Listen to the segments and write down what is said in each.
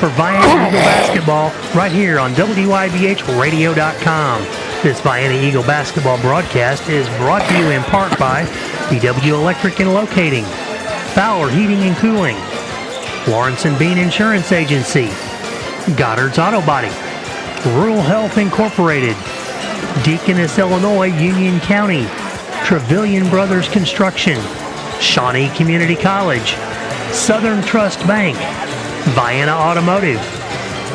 for Vienna Eagle basketball right here on WYBHradio.com. This Vienna Eagle basketball broadcast is brought to you in part by BW Electric and Locating, Fowler Heating and Cooling, Lawrence and Bean Insurance Agency, Goddard's Auto Body, Rural Health Incorporated, Deaconess, Illinois, Union County, Trevelyan Brothers Construction, Shawnee Community College, Southern Trust Bank, Vienna Automotive,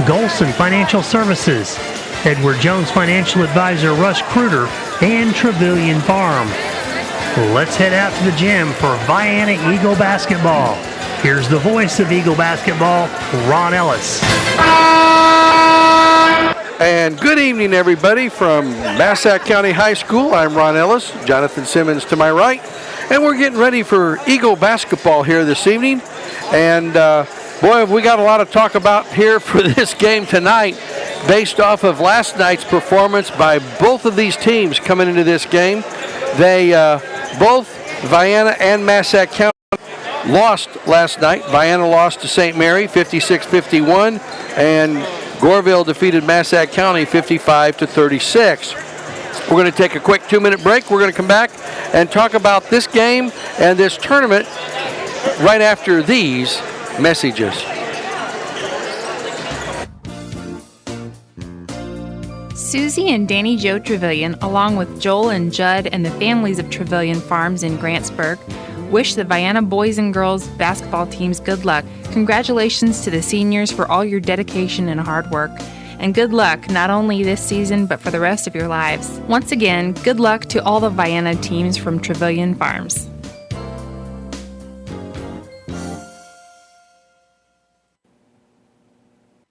Golson Financial Services, Edward Jones Financial Advisor Russ Kruger, and Trevelyan Farm. Let's head out to the gym for Vienna Eagle basketball. Here's the voice of Eagle basketball, Ron Ellis. And good evening, everybody, from Massac County High School. I'm Ron Ellis, Jonathan Simmons to my right, and we're getting ready for Eagle basketball here this evening. And boy, have we got a lot of talk about here for this game tonight based off of last night's performance by both of these teams coming into this game. They both, Vienna and Massac County, lost last night. Vienna lost to St. Mary 56-51, and Goreville defeated Massac County 55-36. We're going to take a quick 2-minute break. We're going to come back and talk about this game and this tournament right after these messages. Susie and Danny Joe Trevelyan, along with Joel and Judd and the families of Trevelyan Farms in Grantsburg, wish the Vienna boys and girls basketball teams good luck. Congratulations to the seniors for all your dedication and hard work. And good luck not only this season, but for the rest of your lives. Once again, good luck to all the Vienna teams from Trevelyan Farms.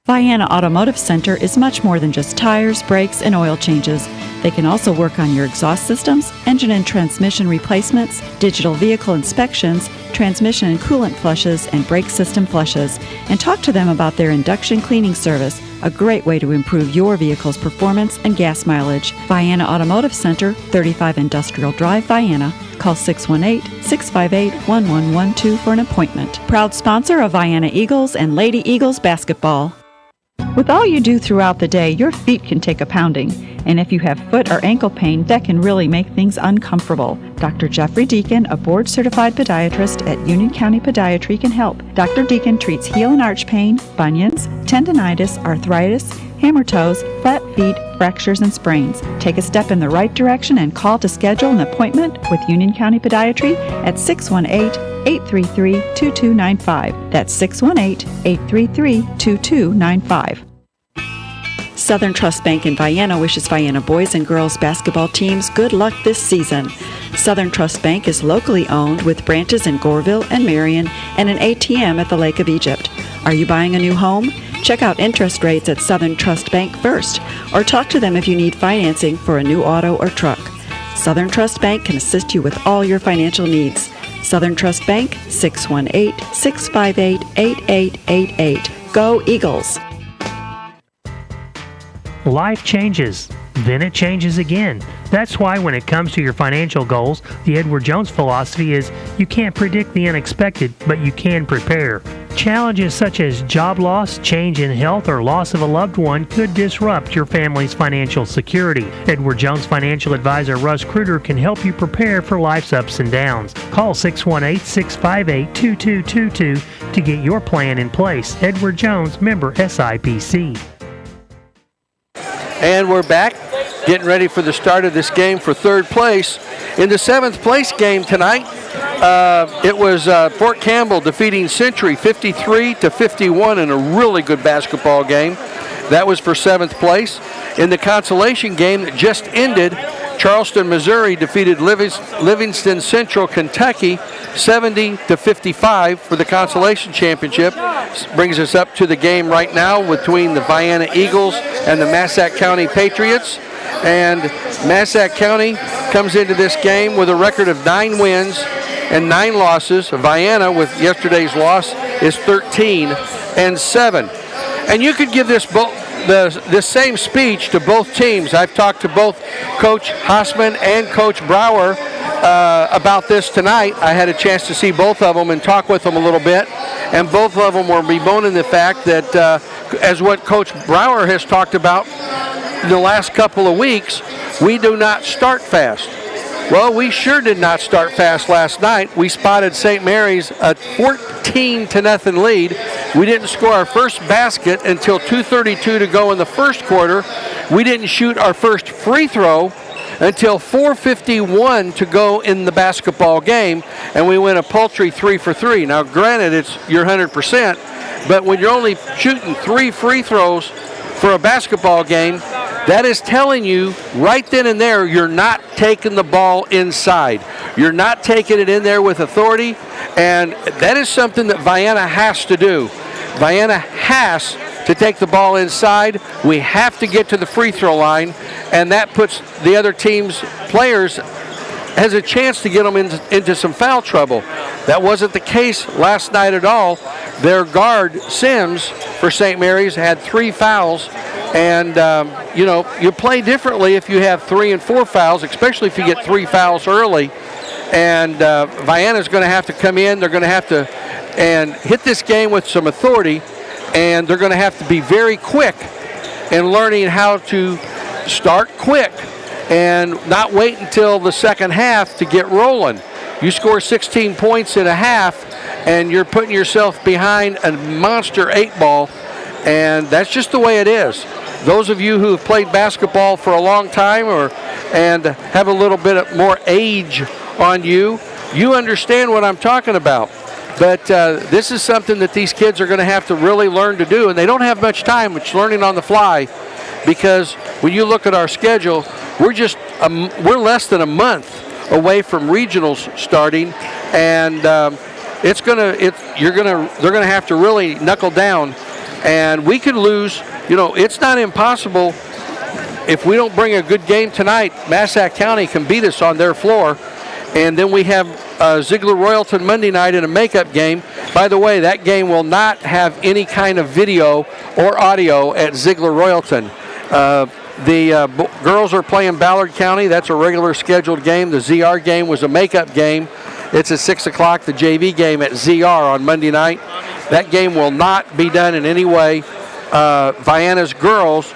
Vienna Automotive Center is much more than just tires, brakes, and oil changes. They can also work on your exhaust systems, engine and transmission replacements, digital vehicle inspections, transmission and coolant flushes, and brake system flushes. And talk to them about their induction cleaning service, a great way to improve your vehicle's performance and gas mileage. Vienna Automotive Center, 35 Industrial Drive, Vienna. Call 618-658-1112 for an appointment. Proud sponsor of Vienna Eagles and Lady Eagles basketball. With all you do throughout the day, your feet can take a pounding. And if you have foot or ankle pain, that can really make things uncomfortable. Dr. Jeffrey Deacon, a board-certified podiatrist at Union County Podiatry, can help. Dr. Deacon treats heel and arch pain, bunions, tendinitis, arthritis, hammer toes, flat feet, fractures, and sprains. Take a step in the right direction and call to schedule an appointment with Union County Podiatry at 618-833-2295. That's 618-833-2295. Southern Trust Bank in Vienna wishes Vienna boys and girls basketball teams good luck this season. Southern Trust Bank is locally owned with branches in Goreville and Marion and an ATM at the Lake of Egypt. Are you buying a new home? Check out interest rates at Southern Trust Bank first, or talk to them if you need financing for a new auto or truck. Southern Trust Bank can assist you with all your financial needs. Southern Trust Bank, 618-658-8888. Go Eagles! Life changes, then it changes again. That's why when it comes to your financial goals, the Edward Jones philosophy is you can't predict the unexpected, but you can prepare. Challenges such as job loss, change in health, or loss of a loved one could disrupt your family's financial security. Edward Jones Financial Advisor Russ Kruger can help you prepare for life's ups and downs. Call 618-658-2222 to get your plan in place. Edward Jones, member SIPC. And we're back, getting ready for the start of this game for third place. In the seventh place game tonight, it was Fort Campbell defeating Century 53-51 in a really good basketball game. That was for seventh place. In the consolation game that just ended, Charleston, Missouri defeated Livingston Central Kentucky 70-55 for the consolation championship. Brings us up to the game right now between the Vienna Eagles and the Massac County Patriots. And Massac County comes into this game with a record of 9 wins and 9 losses. Vienna, with yesterday's loss, is 13-7. And you could give this this same speech to both teams. I've talked to both Coach Hassman and Coach Brower, about this tonight. I had a chance to see both of them and talk with them a little bit, and both of them were bemoaning the fact that, as what Coach Brower has talked about in the last couple of weeks, we do not start fast. Well, we sure did not start fast last night. We spotted St. Mary's a 14-0 lead. We didn't score our first basket until 2:32 to go in the first quarter. We didn't shoot our first free throw until 4:51 to go in the basketball game, and we went a paltry 3 for 3. Now, granted, it's your 100%, but when you're only shooting 3 free throws for a basketball game, that is telling you right then and there you're not taking the ball inside. You're not taking it in there with authority, and that is something that Vienna has to do. Vienna has to take the ball inside. We have to get to the free throw line, and that puts the other team's players has a chance to get them into some foul trouble. That wasn't the case last night at all. Their guard, Sims, for St. Mary's, had 3 fouls. And, you play differently if you have 3 and 4 fouls, especially if you get 3 fouls early. And Vienna's going to have to come in. They're going to have to and hit this game with some authority. And they're going to have to be very quick in learning how to start quick and not wait until the second half to get rolling. You score 16 points in a half, and you're putting yourself behind a monster 8-ball, and that's just the way it is. Those of you who have played basketball for a long time and have a little bit more age on you, you understand what I'm talking about. But this is something that these kids are going to have to really learn to do, and they don't have much time. It's learning on the fly, because when you look at our schedule, we're less than a month away from regionals starting, and they're going to have to really knuckle down, and we could lose. It's not impossible. If we don't bring a good game tonight, Massac County can beat us on their floor. And then we have Ziegler-Royalton Monday night in a makeup game. By the way, that game will not have any kind of video or audio at Ziegler-Royalton. The girls are playing Ballard County. That's a regular scheduled game. The ZR game was a makeup game. It's at 6 o'clock, the JV game at ZR on Monday night. That game will not be done in any way. Vienna's girls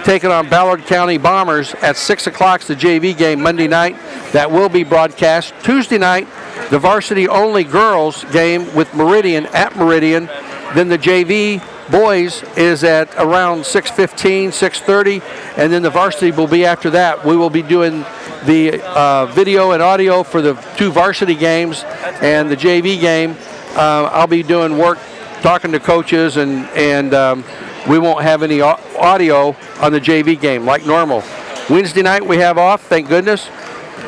taking on Ballard County Bombers at 6 o'clock, the JV game Monday night. That will be broadcast. Tuesday night, the varsity-only girls game with Meridian at Meridian. Then the JV boys is at around 6:15, 6:30, and then the varsity will be after that. We will be doing the video and audio for the 2 varsity games and the JV game. I'll be doing work talking to coaches, and we won't have any audio on the JV game like normal. Wednesday night we have off, thank goodness.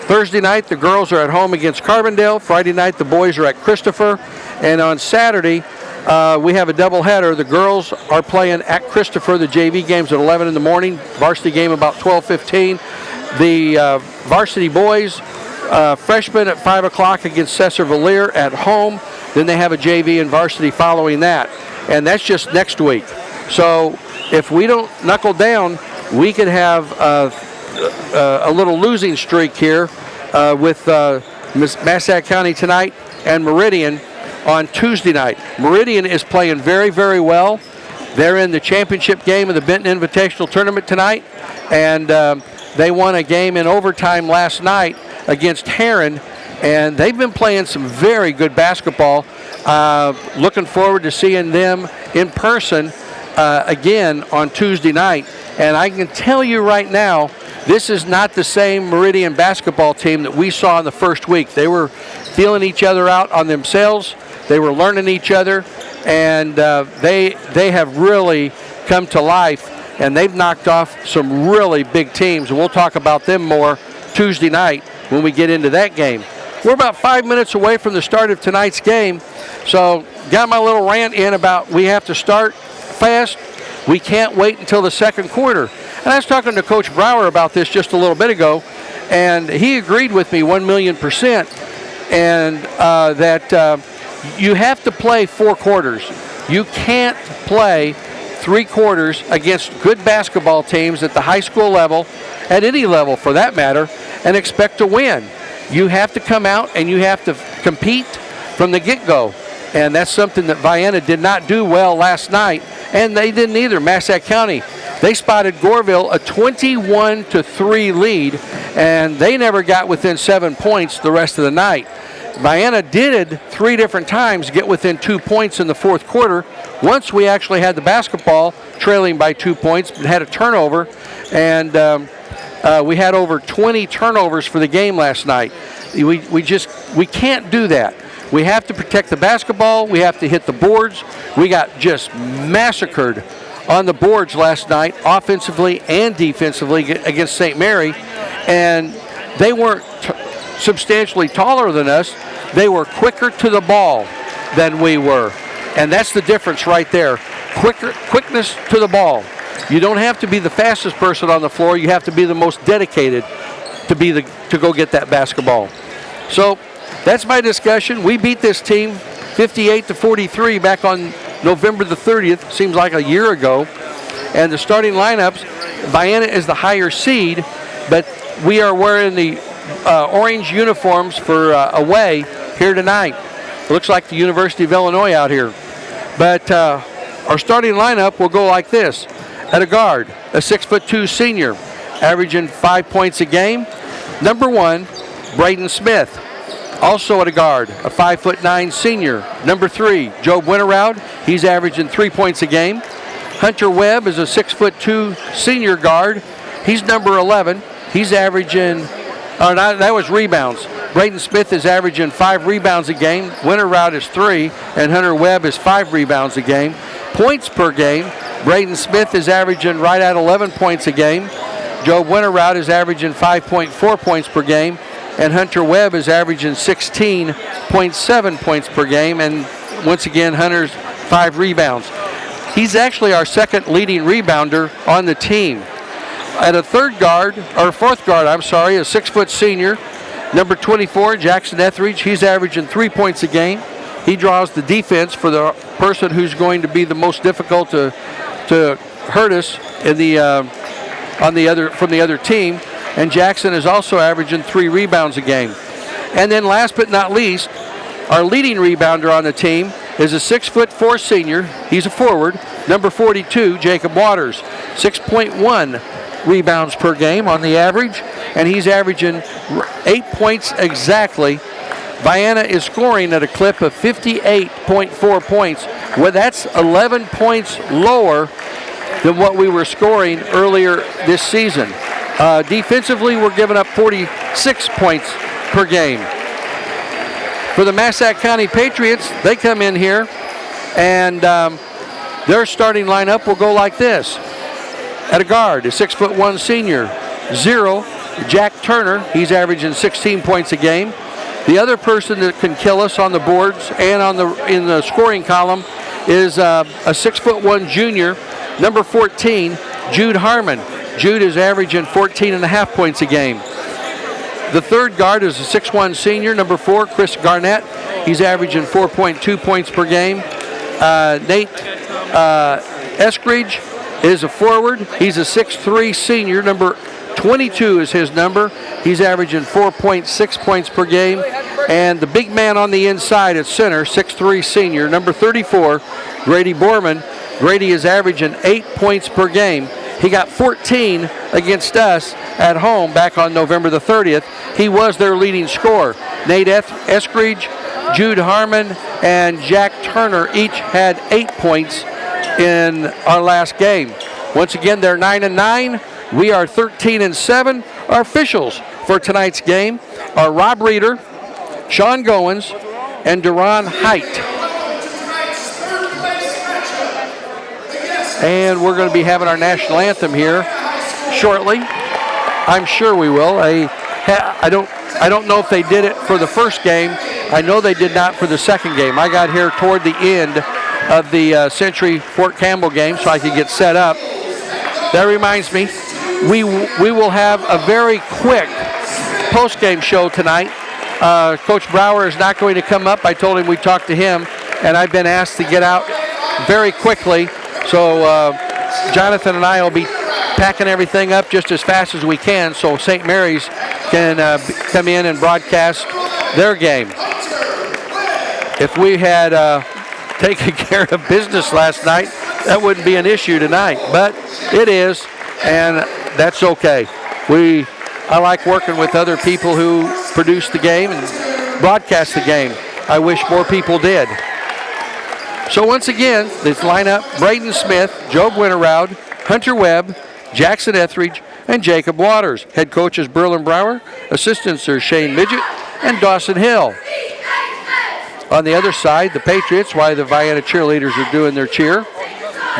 Thursday night the girls are at home against Carbondale. Friday night the boys are at Christopher. And on Saturday we have a doubleheader. The girls are playing at Christopher. The JV game's at 11 in the morning. Varsity game about 12:15. The varsity boys, freshmen at 5 o'clock against Cesar-Valier at home. Then they have a JV and varsity following that. And that's just next week. So if we don't knuckle down, we could have a little losing streak here with Massac County tonight and Meridian on Tuesday night. Meridian is playing very, very well. They're in the championship game of the Benton Invitational Tournament tonight, and they won a game in overtime last night against Heron, and they've been playing some very good basketball. Looking forward to seeing them in person again on Tuesday night. And I can tell you right now, this is not the same Meridian basketball team that we saw in the first week. They were feeling each other out on themselves. They were learning each other, and they have really come to life, and they've knocked off some really big teams. And we'll talk about them more Tuesday night when we get into that game. We're about 5 minutes away from the start of tonight's game, so got my little rant in about we have to start fast. We can't wait until the second quarter. And I was talking to Coach Brower about this just a little bit ago, and he agreed with me 1,000,000%, and that you have to play 4 quarters. You can't play 3 quarters against good basketball teams at the high school level, at any level for that matter, and expect to win. you have to come out and you have to compete from the get-go. And that's something that Vienna did not do well last night, and they didn't either. Massac County, they spotted Goreville a 21-3 lead, and they never got within 7 points the rest of the night. Vienna did 3 different times get within 2 points in the fourth quarter. Once we actually had the basketball trailing by 2 points, but had a turnover, and we had over 20 turnovers for the game last night. We can't do that. We have to protect the basketball. We have to hit the boards. We got just massacred on the boards last night, offensively and defensively against St. Mary, and they weren't substantially taller than us. They were quicker to the ball than we were, and that's the difference right there. Quickness to the ball. You don't have to be the fastest person on the floor. You have to be the most dedicated to go get that basketball. So that's my discussion. We beat this team 58-43 back on November the 30th. Seems like a year ago. And the starting lineups, Vienna is the higher seed, but we are wearing the orange uniforms for away here tonight. It looks like the University of Illinois out here. But our starting lineup will go like this. At a guard, a 6'2" senior, averaging 5 points a game. Number 1, Braden Smith. Also at a guard, a 5'9" senior. Number 3, Joe Winterroud. He's averaging 3 points a game. Hunter Webb is a 6'2" senior guard. He's number 11. He's averaging, that was rebounds. Braden Smith is averaging 5 rebounds a game. Winterroud is 3, and Hunter Webb is 5 rebounds a game. Points per game, Braden Smith is averaging right at 11 points a game. Joe Winterroud is averaging 5.4 points per game. And Hunter Webb is averaging 16.7 points per game. And once again, Hunter's 5 rebounds. He's actually our second leading rebounder on the team. At a fourth guard, a 6' senior, number 24, Jackson Etheridge. He's averaging 3 points a game. He draws the defense for the person who's going to be the most difficult to hurt us in the from the other team. And Jackson is also averaging 3 rebounds a game. And then last but not least, our leading rebounder on the team is a 6'4" senior. He's a forward, number 42, Jacob Waters, 6.1 rebounds per game on the average, and he's averaging 8 points exactly. Vienna is scoring at a clip of 58.4 points. Well, that's 11 points lower than what we were scoring earlier this season. Defensively, we're giving up 46 points per game. For the Massac County Patriots, they come in here, and their starting lineup will go like this. At a guard, a 6'1" senior, 0, Jack Turner. He's averaging 16 points a game. The other person that can kill us on the boards and in the scoring column is a 6'1" junior, number 14, Jude Harmon. Jude is averaging 14.5 points a game. The third guard is a 6'1" senior, number 4, Chris Garnett. He's averaging 4.2 points per game. Nate Eskridge is a forward. He's a 6'3" senior, number 22 is his number. He's averaging 4.6 points per game. And the big man on the inside at center, 6'3" senior, number 34, Grady Borman. Grady is averaging 8 points per game. He got 14 against us at home back on November the 30th. He was their leading scorer. Nate Eskridge, Jude Harmon, and Jack Turner each had 8 points in our last game. Once again, they're 9-9. We are 13-7. Our officials for tonight's game are Rob Reeder, Sean Goins, and Duran Height. And we're going to be having our national anthem here shortly. I'm sure we will. I don't know if they did it for the first game. I know they did not for the second game. I got here toward the end of the Century Fort Campbell game so I could get set up. That reminds me, we will have a very quick post-game show tonight. Coach Brower is not going to come up. I told him we'd talk to him, and I've been asked to get out very quickly. So Jonathan and I will be packing everything up just as fast as we can so St. Mary's can come in and broadcast their game. If we had taken care of business last night, that wouldn't be an issue tonight, but it is, and that's okay. I like working with other people who produce the game and broadcast the game. I wish more people did. So once again, this lineup: Braden Smith, Job Winterroud, Hunter Webb, Jackson Etheridge, and Jacob Waters. Head coaches Berlin Brower, assistants are Shane Midget and Dawson Hill. On the other side, the Patriots, while the Vienna cheerleaders are doing their cheer,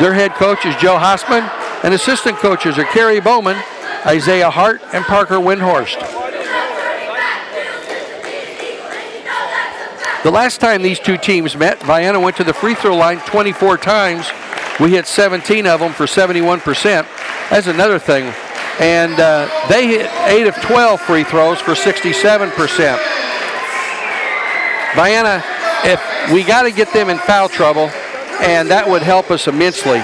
their head coach is Joe Hassman, and assistant coaches are Kerry Bowman, Isaiah Hart, and Parker Windhorst. The last time these two teams met, Vienna went to the free throw line 24 times. We hit 17 of them for 71%. That's another thing. And they hit 8 of 12 free throws for 67%. Vienna, if we got to get them in foul trouble, and that would help us immensely.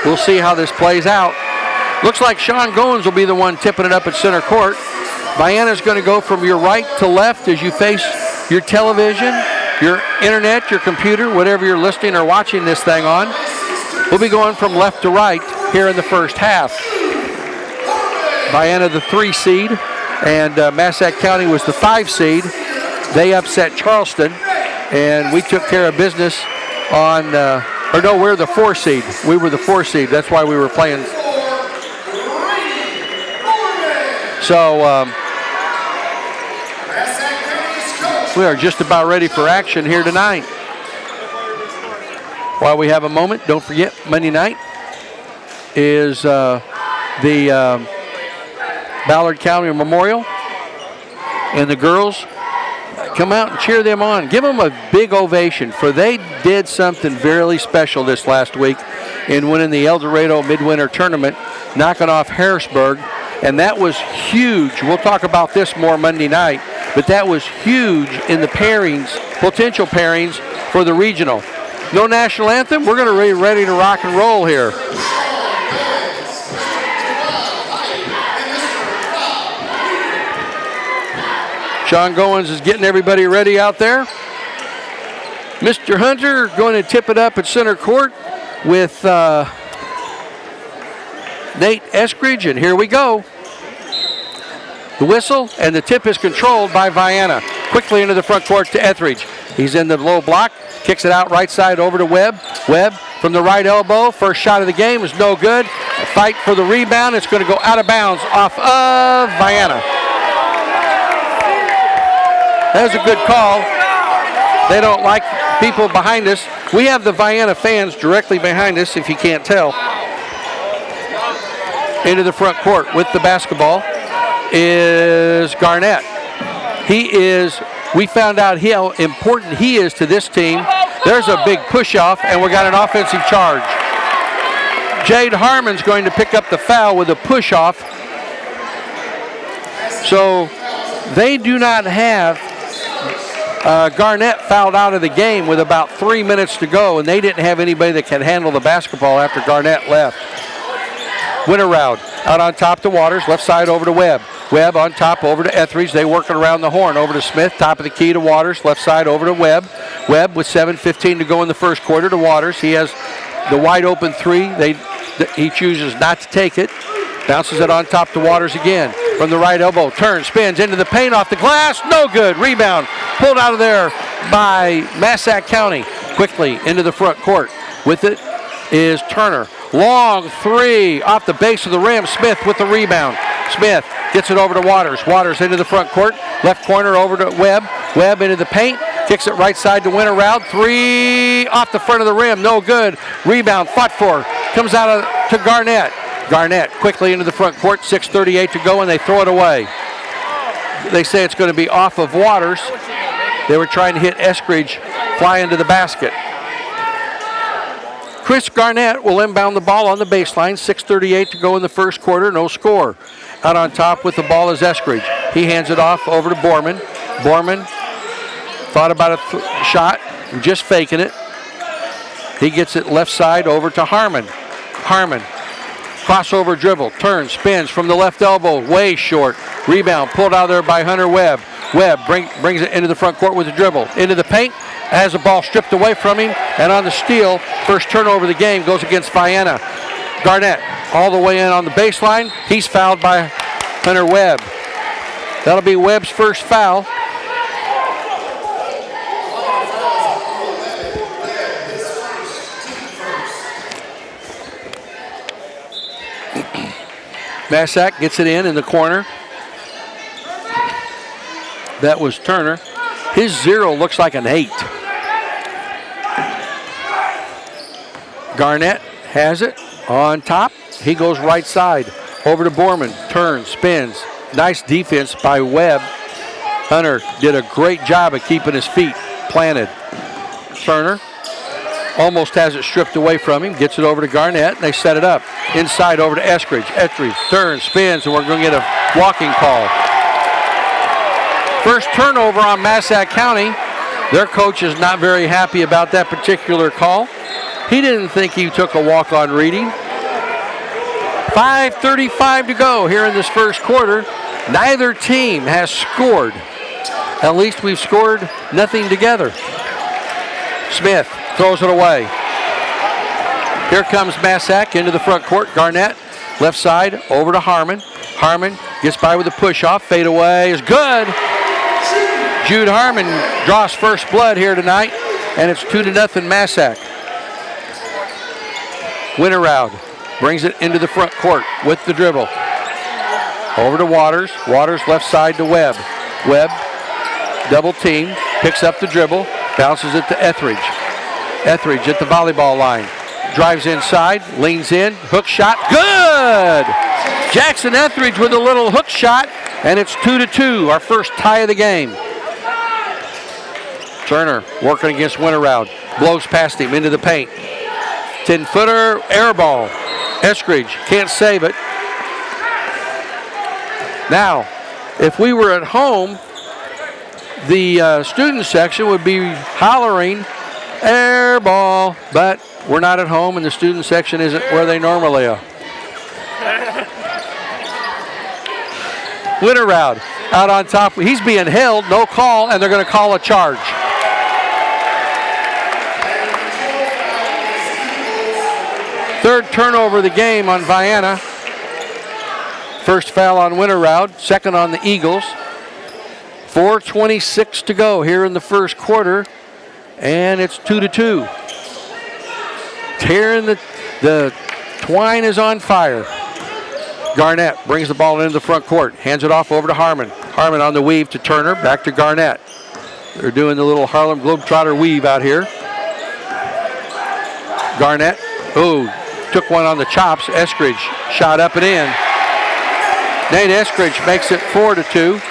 We'll see how this plays out. Looks like Sean Goins will be the one tipping it up at center court. Vienna's going to go from your right to left as you face your television, your internet, your computer, whatever you're listening or watching this thing on. We'll be going from left to right here in the first half. Vienna the 3 seed, and Massac County was the 5 seed. They upset Charleston, and we took care of business on, we're the 4 seed. We were the 4 seed. That's why we were playing. So we are just about ready for action here tonight. While we have a moment, don't forget, Monday night is the Ballard County Memorial, and the girls come out and cheer them on. Give them a big ovation, for they did something very special this last week in winning the El Dorado Midwinter Tournament, knocking off Harrisburg, and that was huge. We'll talk about this more Monday night, but that was huge in the pairings, potential pairings for the regional. No national anthem. We're going to be ready to rock and roll here. Sean Goins is getting everybody ready out there. Mr. Hunter going to tip it up at center court with Nate Eskridge, and here we go. The whistle and the tip is controlled by Vienna. Quickly into the front court to Etheridge. He's in the low block, kicks it out right side over to Webb. Webb from the right elbow. First shot of the game is no good. A fight for the rebound. It's going to go out of bounds off of Vienna. That was a good call. They don't like people behind us. We have the Vienna fans directly behind us, if you can't tell. Into the front court with the basketball is Garnett. We found out how important he is to this team. There's a big push-off, and we got an offensive charge. Jade Harmon's going to pick up the foul with a push-off. So they do not have Garnett fouled out of the game with about 3 minutes to go, and they didn't have anybody that can handle the basketball after Garnett left. Winterroud out on top to Waters, left side over to Webb. Webb on top over to Etheridge. They working around the horn over to Smith, top of the key to Waters, left side over to Webb. Webb with 7:15 to go in the first quarter to Waters. He has the wide open three. He chooses not to take it. Bounces it on top to Waters again. From the right elbow, turns, spins into the paint off the glass. No good. Rebound pulled out of there by Massac County. Quickly into the front court. With it is Turner. Long three off the base of the rim. Smith with the rebound. Smith gets it over to Waters. Waters into the front court. Left corner over to Webb. Webb into the paint. Kicks it right side to Winterroud. Three off the front of the rim. No good. Rebound fought for. Comes out to Garnett. Garnett quickly into the front court. 6:38 to go, and they throw it away. They say it's going to be off of Waters. They were trying to hit Eskridge, fly into the basket. Chris Garnett will inbound the ball on the baseline. 6:38 to go in the first quarter. No score. Out on top with the ball is Eskridge. He hands it off over to Borman. Borman thought about a shot, just faking it. He gets it left side over to Harmon. Harmon Crossover dribble, turns, spins from the left elbow, way short. Rebound pulled out there by Hunter Webb. Webb brings it into the front court with a dribble. Into the paint, has the ball stripped away from him, and on the steal, first turnover of the game goes against Vienna. Garnett all the way in on the baseline. He's fouled by Hunter Webb. That'll be Webb's first foul. Massac gets it in the corner. That was Turner. His 0 looks like an 8. Garnett has it on top. He goes right side. Over to Borman. Turns, spins. Nice defense by Webb. Hunter did a great job of keeping his feet planted. Turner almost has it stripped away from him. Gets it over to Garnett, and they set it up. Inside over to Eskridge. Eskridge turns, spins, and we're going to get a walking call. First turnover on Massac County. Their coach is not very happy about that particular call. He didn't think he took a walk-on reading. 5:35 to go here in this first quarter. Neither team has scored. At least we've scored nothing together. Smith throws it away. Here comes Massac into the front court. Garnett, left side, over to Harmon. Harmon gets by with a push-off. Fade away is good. Jude Harmon draws first blood here tonight, and it's 2-0 Massac. Winterroud brings it into the front court with the dribble. Over to Waters. Waters left side to Webb. Webb, double team, picks up the dribble, bounces it to Etheridge. Etheridge at the volleyball line. Drives inside, leans in, hook shot, good! Jackson Etheridge with a little hook shot, and it's 2-2, our first tie of the game. Turner working against Winterroud, blows past him into the paint. 10-footer, air ball. Eskridge can't save it. Now, if we were at home, the student section would be hollering air ball, but we're not at home, and the student section isn't where they normally are. Winterroud out on top. He's being held, no call, and they're going to call a charge. Third turnover of the game on Vienna. First foul on Winterroud, second on the Eagles. 4:26 to go here in the first quarter, and it's 2-2. Tearing the twine is on fire. Garnett brings the ball into the front court, hands it off over to Harmon. Harmon on the weave to Turner, back to Garnett. They're doing the little Harlem Globetrotter weave out here. Garnett, took one on the chops. Eskridge shot up and in. Nate Eskridge makes it 4-2.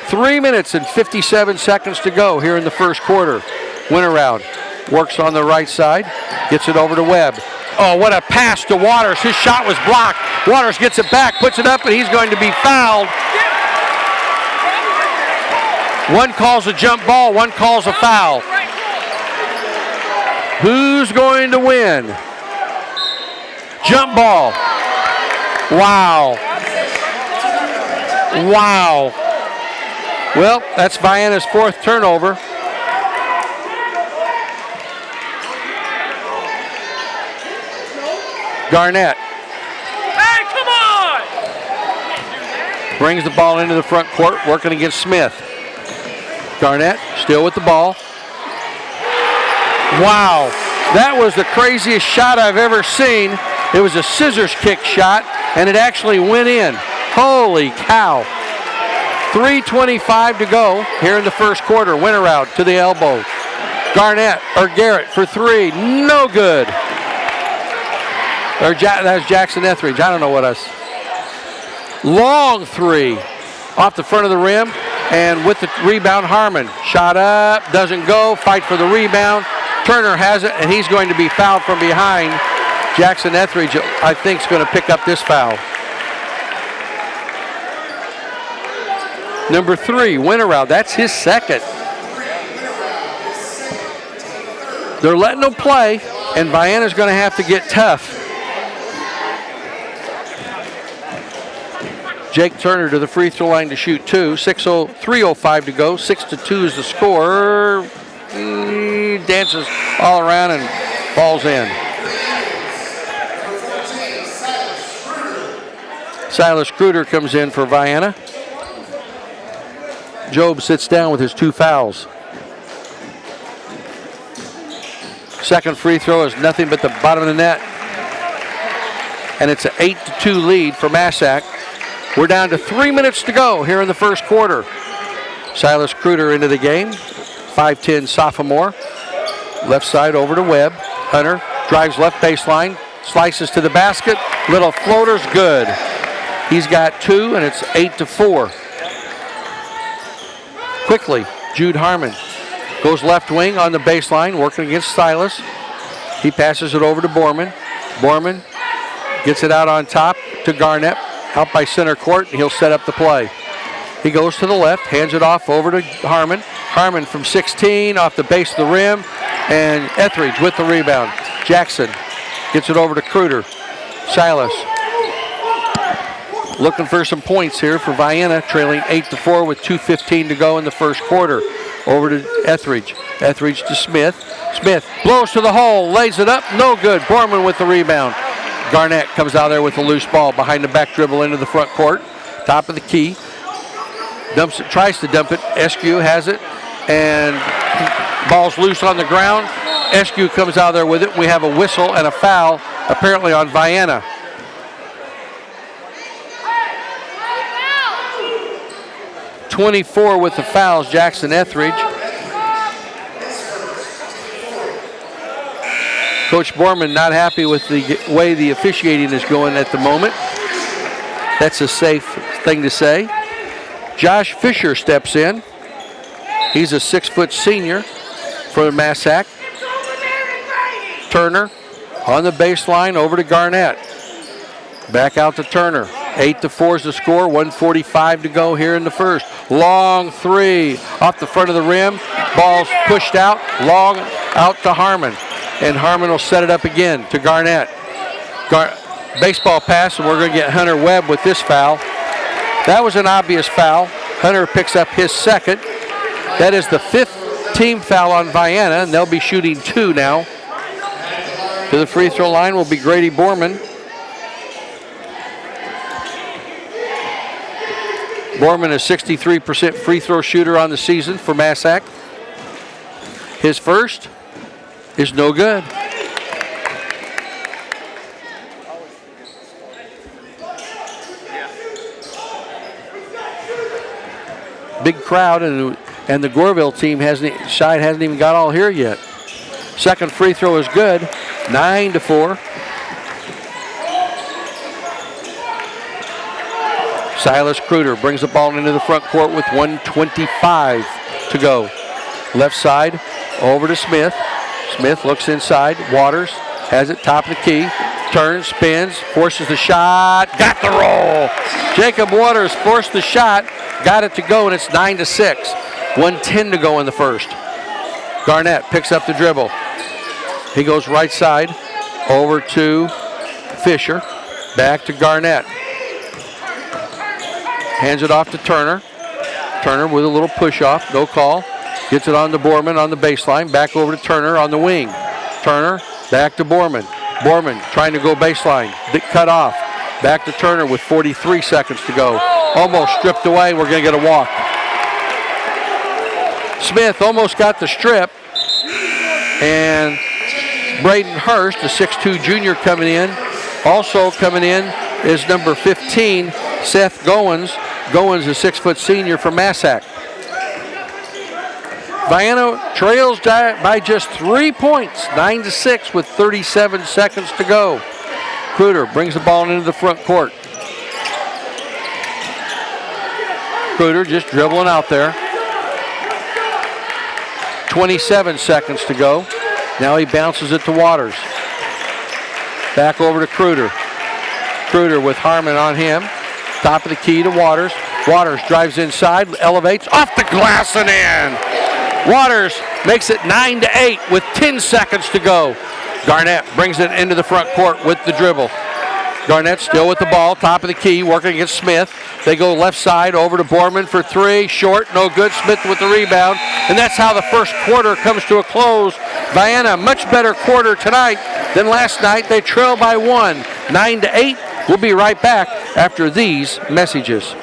3 minutes and 57 seconds to go here in the first quarter. Winterroud works on the right side, gets it over to Webb. Oh, what a pass to Waters. His shot was blocked. Waters gets it back, puts it up, and he's going to be fouled. One calls a jump ball, one calls a foul. Who's going to win? Jump ball. Wow. Wow. Well, that's Vienna's fourth turnover. Garnett. Hey, come on! Brings the ball into the front court, working against Smith. Garnett still with the ball. Wow, that was the craziest shot I've ever seen. It was a scissors kick shot, and it actually went in. Holy cow. 3:25 to go here in the first quarter. Winterroud to the elbow. Garrett for three, no good. That was Jackson Etheridge. I don't know what else. Long three off the front of the rim, and with the rebound, Harmon. Shot up, doesn't go, fight for the rebound. Turner has it, and he's going to be fouled from behind. Jackson Etheridge, I think, is going to pick up this foul. Number 3, Winterroud, that's his second. They're letting him play. and Vienna's going to have to get tough. Jake Turner to the free throw line to shoot 2. 3:05 to go. 6-2 is the score. He dances all around and falls in. Silas Kruder comes in for Vienna. Job sits down with his 2 fouls. Second free throw is nothing but the bottom of the net. And it's an 8-2 lead for Massac. We're down to 3 minutes to go here in the first quarter. Silas Kruder into the game. 5'10 sophomore. Left side over to Webb. Hunter drives left baseline. Slices to the basket. Little floater's good. He's got 2, and it's 8-4. Quickly, Jude Harmon goes left wing on the baseline, working against Silas. He passes it over to Borman. Borman gets it out on top to Garnett, out by center court, and he'll set up the play. He goes to the left, hands it off over to Harmon. Harmon from 16, off the base of the rim, and Etheridge with the rebound. Jackson gets it over to Kruder. Silas looking for some points here for Vienna, trailing 8-4 with 2:15 to go in the first quarter. Over to Etheridge. Etheridge to Smith. Smith blows to the hole, lays it up, no good. Borman with the rebound. Garnett comes out there with a loose ball behind the back dribble into the front court. Top of the key. Dumps it, tries to dump it. Eskew has it, and ball's loose on the ground. Eskew comes out there with it. We have a whistle and a foul, apparently on Vienna. .24 with the fouls, Jackson Etheridge. Coach Borman not happy with the way the officiating is going at the moment. That's a safe thing to say. Josh Fisher steps in. He's a 6-foot senior for Massac. Turner on the baseline over to Garnett. Back out to Turner. 8-4 is the score, 1:45 to go here in the first. Long 3 off the front of the rim. Ball's pushed out, long out to Harmon. And Harmon will set it up again to Garnett. Baseball pass, and we're going to get Hunter Webb with this foul. That was an obvious foul. Hunter picks up his second. That is the 5th team foul on Vienna, and they'll be shooting 2 now. To the free throw line will be Grady Borman. Borman is 63% free throw shooter on the season for Massac. His first is no good. Big crowd, and the Goreville team hasn't even got all here yet. Second free throw is good, 9-4. Silas Kruder brings the ball into the front court with 1:25 to go. Left side, over to Smith. Smith looks inside. Waters has it, top of the key. Turns, spins, forces the shot. Got the roll. Jacob Waters forced the shot. Got it to go, and it's 9-6. 1:10 to go in the first. Garnett picks up the dribble. He goes right side, over to Fisher. Back to Garnett. Hands it off to Turner. Turner with a little push off, no call. Gets it on to Borman on the baseline. Back over to Turner on the wing. Turner back to Borman. Borman trying to go baseline. Cut off. Back to Turner with 43 seconds to go. Almost stripped away. We're going to get a walk. Smith almost got the strip. And Braden Hurst, the 6'2 junior, coming in. Also coming in is number 15, Seth Goins. Goins, a 6-foot senior from Massac. Vienna trails by just 3 points, 9-6 with 37 seconds to go. Kruder brings the ball into the front court. Kruder just dribbling out there. 27 seconds to go. Now he bounces it to Waters. Back over to Kruder. Kruder with Harmon on him. Top of the key to Waters. Waters drives inside, elevates, off the glass and in. Waters makes it 9-8 with 10 seconds to go. Garnett brings it into the front court with the dribble. Garnett still with the ball, top of the key, working against Smith. They go left side over to Borman for three. Short, no good. Smith with the rebound. And that's how the first quarter comes to a close. Vienna, much better quarter tonight than last night. They trail by 1, 9-8. We'll be right back after these messages.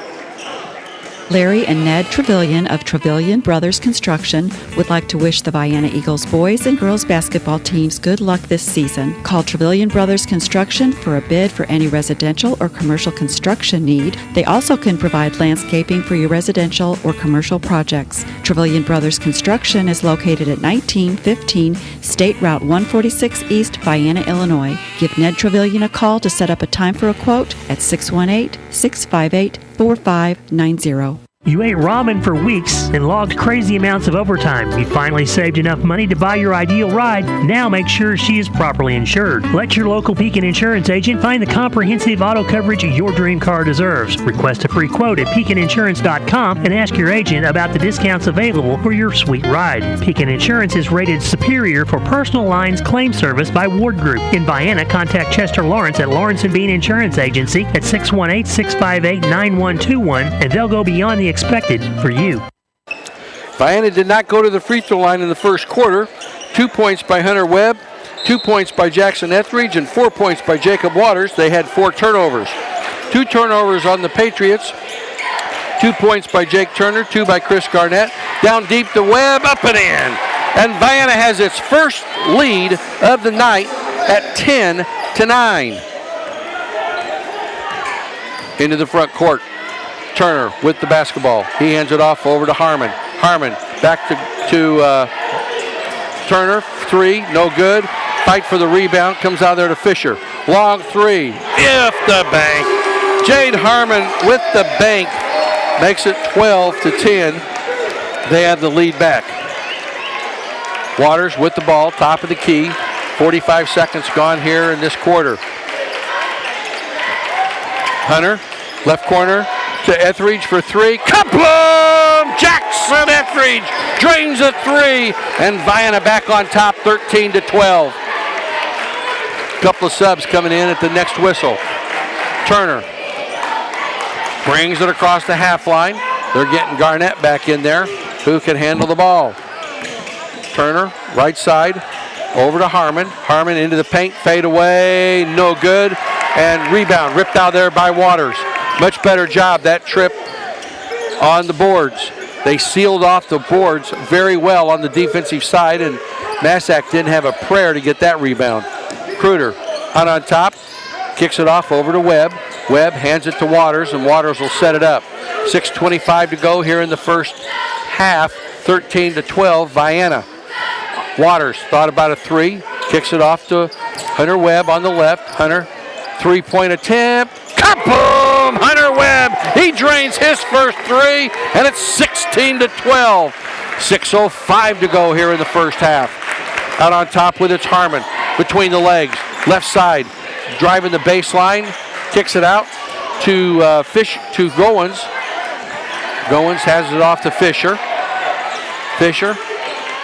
Larry and Ned Trevelyan of Trevelyan Brothers Construction would like to wish the Vienna Eagles boys and girls basketball teams good luck this season. Call Trevelyan Brothers Construction for a bid for any residential or commercial construction need. They also can provide landscaping for your residential or commercial projects. Trevelyan Brothers Construction is located at 1915 State Route 146 East, Vienna, Illinois. Give Ned Trevelyan a call to set up a time for a quote at 618-658-4590. You ate ramen for weeks and logged crazy amounts of overtime. You finally saved enough money to buy your ideal ride. Now make sure she is properly insured. Let your local Pekin insurance agent find the comprehensive auto coverage your dream car deserves. Request a free quote at PekinInsurance.com and ask your agent about the discounts available for your sweet ride. Pekin Insurance is rated superior for personal lines claim service by Ward Group. In Vienna, contact Chester Lawrence at Lawrence & Bean Insurance Agency at 618-658-9121, and they'll go beyond the expected for you. Vienna did not go to the free throw line in the first quarter. 2 points by Hunter Webb, 2 points by Jackson Etheridge, and 4 points by Jacob Waters. They had 4 turnovers. 2 turnovers on the Patriots. 2 points by Jake Turner, 2 by Chris Garnett. Down deep to Webb, up and in. And Vienna has its first lead of the night at 10-9. Into the front court. Turner with the basketball. He hands it off over to Harmon. Harmon back to Turner. Three, no good. Fight for the rebound. Comes out there to Fisher. Long three. If the bank. Jade Harmon with the bank. Makes it 12-10. They have the lead back. Waters with the ball. Top of the key. 45 seconds gone here in this quarter. Hunter, left corner. To Etheridge for three. Kaplum! Jackson Etheridge drains a three. And Vienna back on top, 13-12. Couple of subs coming in at the next whistle. Turner brings it across the half line. They're getting Garnett back in there, who can handle the ball. Turner, right side, over to Harmon. Harmon into the paint, fade away, no good. And rebound, ripped out there by Waters. Much better job that trip on the boards. They sealed off the boards very well on the defensive side, and Massac didn't have a prayer to get that rebound. Kruder, Hunt on top, kicks it off over to Webb. Webb hands it to Waters, and Waters will set it up. 6:25 to go here in the first half, 13-12, Vienna. Waters thought about a three, kicks it off to Hunter Webb on the left. Hunter, three-point attempt. Kaboom! Hunter Webb, he drains his first three, and it's 16-12. 6:05 to go here in the first half. Out on top with it's Harmon, between the legs, left side, driving the baseline, kicks it out to Goins. Goins has it off to Fisher. Fisher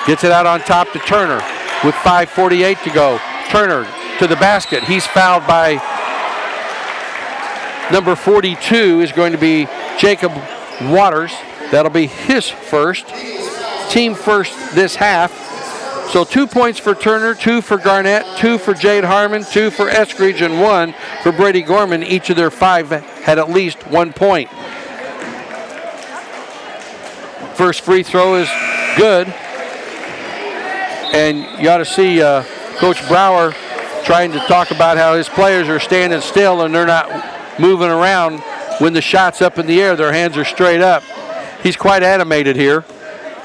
gets it out on top to Turner with 5:48 to go. Turner to the basket. He's fouled by number 42 is going to be Jacob Waters. That'll be his first, team first this half. So 2 points for Turner, 2 for Garnett, 2 for Jade Harmon, 2 for Eskridge, and 1 for Brady Gorman. Each of their 5 had at least 1 point. First free throw is good. And you ought to see Coach Brower trying to talk about how his players are standing still and they're not moving around when the shot's up in the air. Their hands are straight up. He's quite animated here,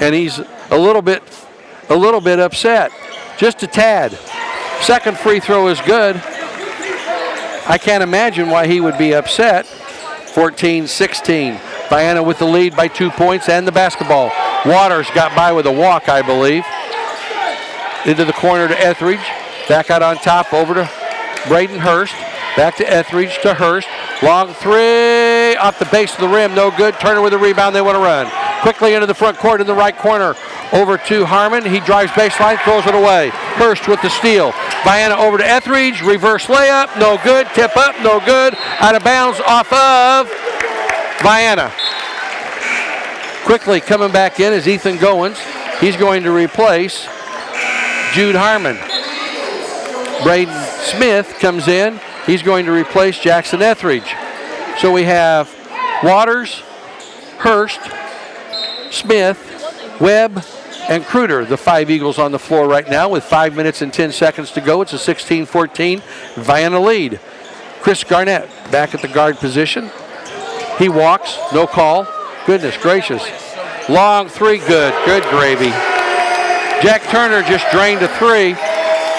and he's a little bit upset, just a tad. Second free throw is good. I can't imagine why he would be upset. 14-16. Vienna with the lead by 2 points and the basketball. Waters got by with a walk, I believe. Into the corner to Etheridge. Back out on top over to Braden Hurst. Back to Etheridge to Hurst. Long three off the base of the rim. No good. Turner with a rebound. They want to run. Quickly into the front court in the right corner. Over to Harmon. He drives baseline, throws it away. Hurst with the steal. Vienna over to Etheridge, reverse layup, no good. Tip up, no good. Out of bounds off of Vienna. Quickly coming back in is Ethan Goins. He's going to replace Jude Harmon. Braden Smith comes in. He's going to replace Jackson Etheridge. So we have Waters, Hurst, Smith, Webb, and Kruder, the 5 Eagles on the floor right now with 5 minutes and 10 seconds to go. It's a 16-14 Vienna lead. Chris Garnett back at the guard position. He walks, no call. Goodness gracious. Long three, good gravy. Jack Turner just drained a three,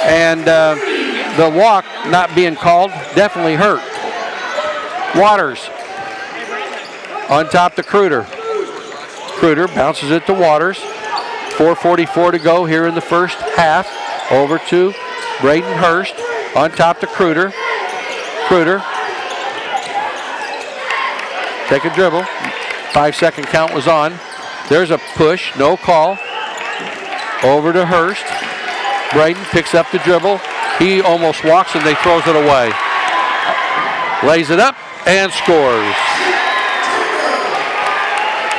and the walk not being called definitely hurt. Waters on top to Kruder. Kruder bounces it to Waters. 4:44 to go here in the first half. Over to Braden Hurst on top to Kruder. Kruder. Take a dribble. 5-second count was on. There's a push, no call. Over to Hurst. Braden picks up the dribble. He almost walks and they throws it away. Lays it up and scores.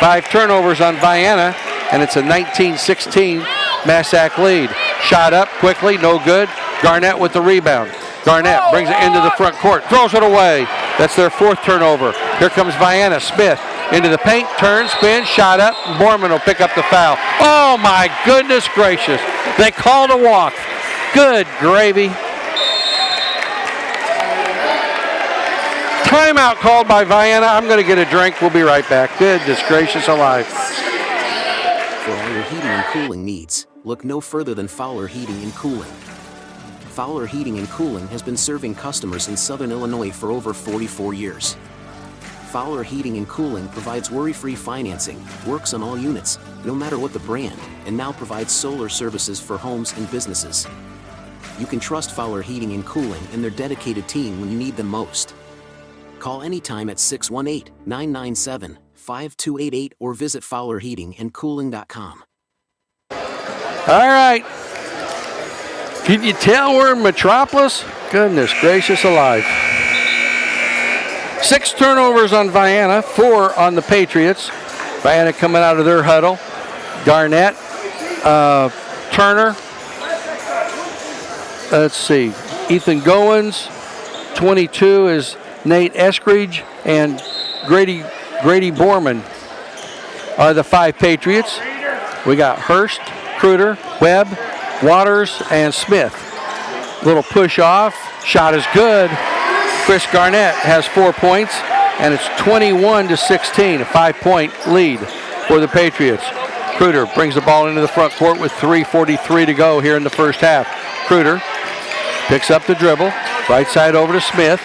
5 turnovers on Vienna, and it's a 19-16 Massac lead. Shot up quickly, no good. Garnett with the rebound. Garnett brings it into the front court, throws it away. That's their 4th turnover. Here comes Vienna. Smith into the paint, turn, spin, shot up. Borman will pick up the foul. Oh my goodness gracious. They called a walk. Good gravy. Timeout called by Vienna. I'm going to get a drink. We'll be right back. Goodness gracious alive. For all your heating and cooling needs, look no further than Fowler Heating and Cooling. Fowler Heating and Cooling has been serving customers in Southern Illinois for over 44 years. Fowler Heating and Cooling provides worry-free financing, works on all units, no matter what the brand, and now provides solar services for homes and businesses. You can trust Fowler Heating and Cooling and their dedicated team when you need them most. Call anytime at 618-997-5288 or visit FowlerHeatingandCooling.com. All right. Can you tell we're in Metropolis? Goodness gracious alive. 6 turnovers on Vienna, 4 on the Patriots. Vienna coming out of their huddle. Garnett, Turner. Let's see. Ethan Goins. 22 is Nate Eskridge, and Grady Borman are the 5 Patriots. We got Hurst, Kruder, Webb, Waters, and Smith. Little push off. Shot is good. Chris Garnett has 4 points, and it's 21-16, a 5-point lead for the Patriots. Kruder brings the ball into the front court with 3:43 to go here in the first half. Kruder picks up the dribble. Right side over to Smith.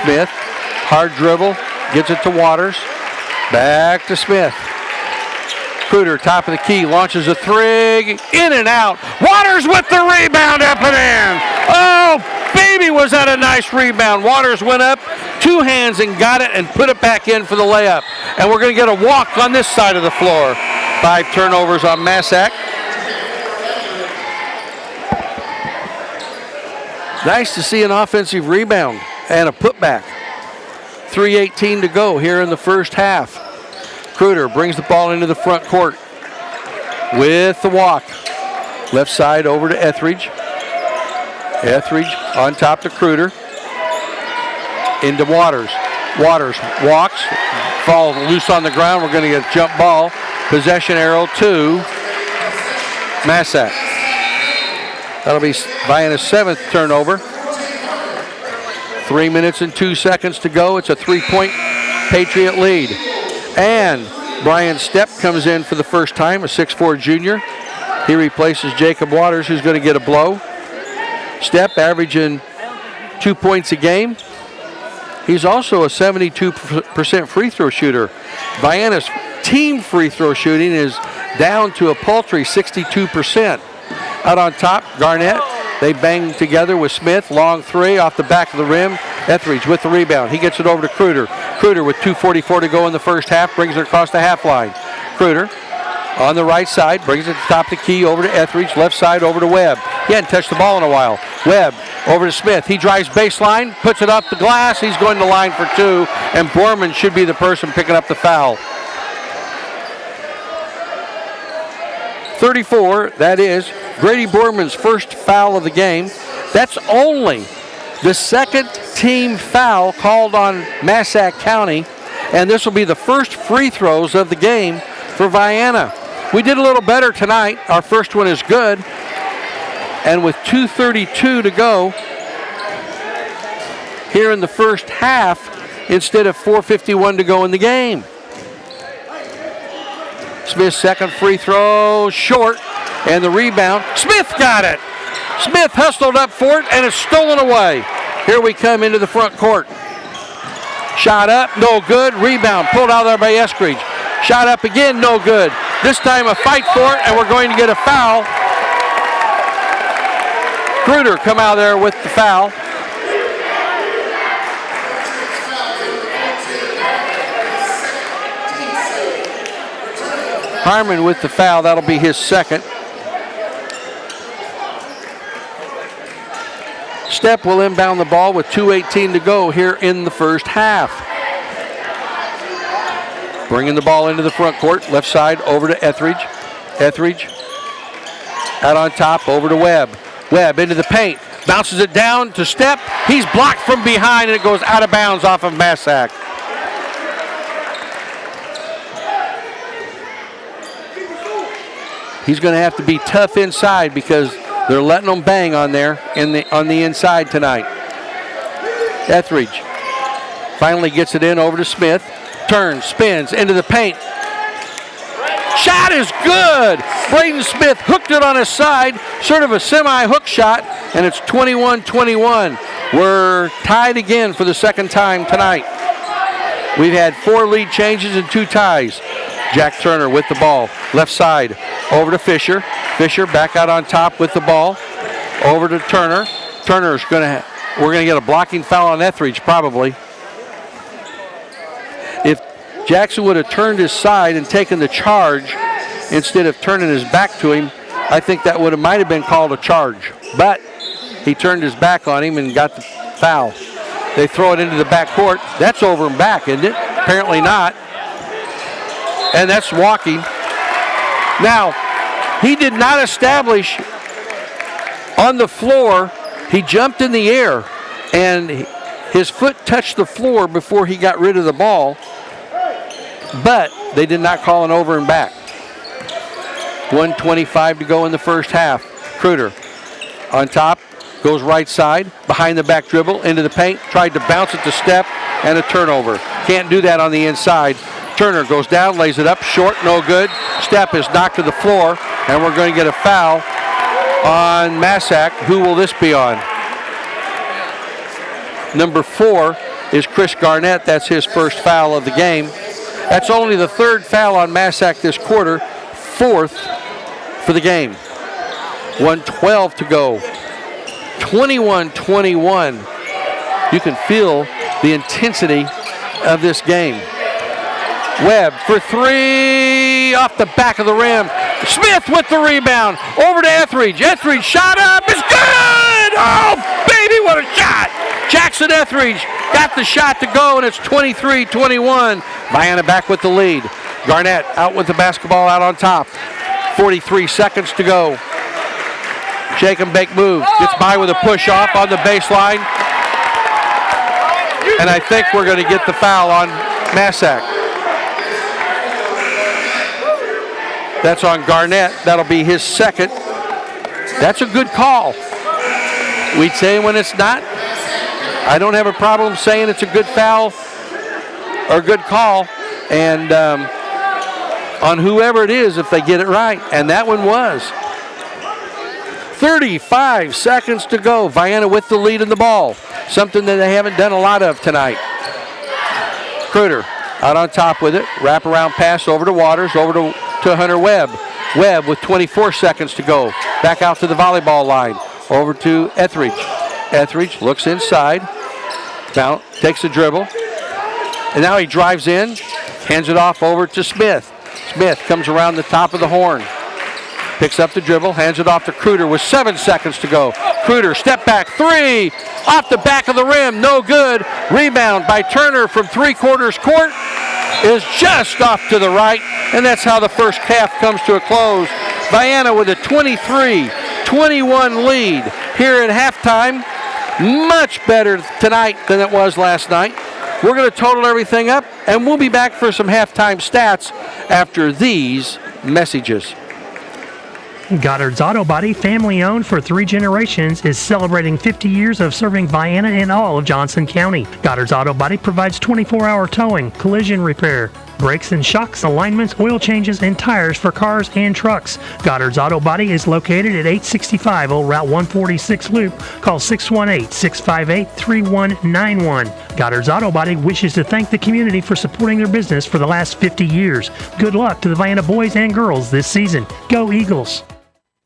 Smith, hard dribble, gets it to Waters. Back to Smith. Kruder, top of the key, launches a 3, in and out. Waters with the rebound, up and in. Oh, baby, was that a nice rebound. Waters went up, 2 hands and got it and put it back in for the layup. And we're going to get a walk on this side of the floor. 5 turnovers on Massac. Nice to see an offensive rebound and a putback. 3:18 to go here in the first half. Kruder brings the ball into the front court with the walk. Left side over to Etheridge. Etheridge on top to Kruder. Into Waters. Waters walks, falls loose on the ground. We're going to get a jump ball. Possession arrow to Massac. That'll be Vienna's 7th turnover. 3 minutes and 2 seconds to go. It's a 3-point Patriot lead. And Brian Stepp comes in for the first time, a 6'4 junior. He replaces Jacob Waters, who's going to get a blow. Stepp averaging 2 points a game. He's also a 72% free throw shooter. Vienna's team free throw shooting is down to a paltry 62%. Out on top, Garnett. They bang together with Smith. Long 3 off the back of the rim. Etheridge with the rebound. He gets it over to Kruder. Kruder with 2:44 to go in the first half. Brings it across the half line. Kruder on the right side. Brings it to the top of the key over to Etheridge. Left side over to Webb. He hadn't touched the ball in a while. Webb over to Smith. He drives baseline, puts it up the glass. He's going to line for 2, and Borman should be the person picking up the foul. 34, that is Grady Borman's first foul of the game. That's only the second team foul called on Massac County, and this will be the first free throws of the game for Vienna. We did a little better tonight. Our first one is good, and with 2:32 to go here in the first half instead of 4:51 to go in the game. Smith's second free throw, short, and the rebound. Smith got it. Smith hustled up for it, and it's stolen away. Here we come into the front court. Shot up, no good. Rebound, pulled out there by Eskridge. Shot up again, no good. This time a fight for it, and we're going to get a foul. Kruder come out there with the foul. Harmon with the foul, that'll be his second. Stepp will inbound the ball with 2:18 to go here in the first half. Bringing the ball into the front court, left side over to Etheridge. Etheridge out on top, over to Webb. Webb into the paint, bounces it down to Stepp. He's blocked from behind, and it goes out of bounds off of Massac. He's going to have to be tough inside because they're letting them bang on there on the inside tonight. Etheridge finally gets it in over to Smith. Turns, spins into the paint. Shot is good. Braden Smith hooked it on his side, sort of a semi-hook shot, and it's 21-21. We're tied again for the second time tonight. We've had 4 lead changes and 2 ties. Jack Turner with the ball, left side, over to Fisher. Fisher back out on top with the ball, over to Turner. Turner's we're going to get a blocking foul on Etheridge probably. If Jackson would have turned his side and taken the charge instead of turning his back to him, I think that might have been called a charge. But he turned his back on him and got the foul. They throw it into the back court. That's over and back, isn't it? Apparently not. And that's walking. Now, he did not establish on the floor. He jumped in the air, and his foot touched the floor before he got rid of the ball. But they did not call an over and back. 1:25 to go in the first half. Kruder on top, goes right side, behind the back dribble, into the paint, tried to bounce it to Stepp, and a turnover. Can't do that on the inside. Turner goes down, lays it up, short, no good. Stepp is knocked to the floor, and we're going to get a foul on Massac. Who will this be on? Number 4 is Chris Garnett. That's his first foul of the game. That's only the 3rd foul on Massac this quarter, 4th for the game. 1:12 to go. 21-21. You can feel the intensity of this game. Webb for 3 off the back of the rim. Smith with the rebound. Over to Etheridge. Etheridge shot up. It's good! Oh, baby, what a shot! Jackson Etheridge got the shot to go, and it's 23-21. Vienna back with the lead. Garnett out with the basketball out on top. 43 seconds to go. Shake and bake move. Gets by with a push off on the baseline. And I think we're going to get the foul on Massac. That's on Garnett. That'll be his second. That's a good call. We'd say when it's not. I don't have a problem saying it's a good foul or good call. And on whoever it is, if they get it right. And that one was. 35 seconds to go. Vienna with the lead in the ball. Something that they haven't done a lot of tonight. Kruder out on top with it. Wraparound pass over to Waters, over to Hunter Webb. Webb with 24 seconds to go. Back out to the volleyball line. Over to Etheridge. Etheridge looks inside. Now takes a dribble. And now he drives in. Hands it off over to Smith. Smith comes around the top of the horn. Picks up the dribble, hands it off to Kruder with 7 seconds to go. Kruder, step back, 3, off the back of the rim, no good. Rebound by Turner from 3/4 court is just off to the right, and that's how the first half comes to a close. Vienna with a 23-21 lead here at halftime. Much better tonight than it was last night. We're going to total everything up, and we'll be back for some halftime stats after these messages. Goddard's Auto Body, family owned for 3 generations, is celebrating 50 years of serving Vienna and all of Johnson County. Goddard's Auto Body provides 24-hour towing, collision repair, brakes and shocks, alignments, oil changes, and tires for cars and trucks. Goddard's Auto Body is located at 865 Old Route 146 Loop. Call 618-658-3191. Goddard's Auto Body wishes to thank the community for supporting their business for the last 50 years. Good luck to the Vienna boys and girls this season. Go Eagles!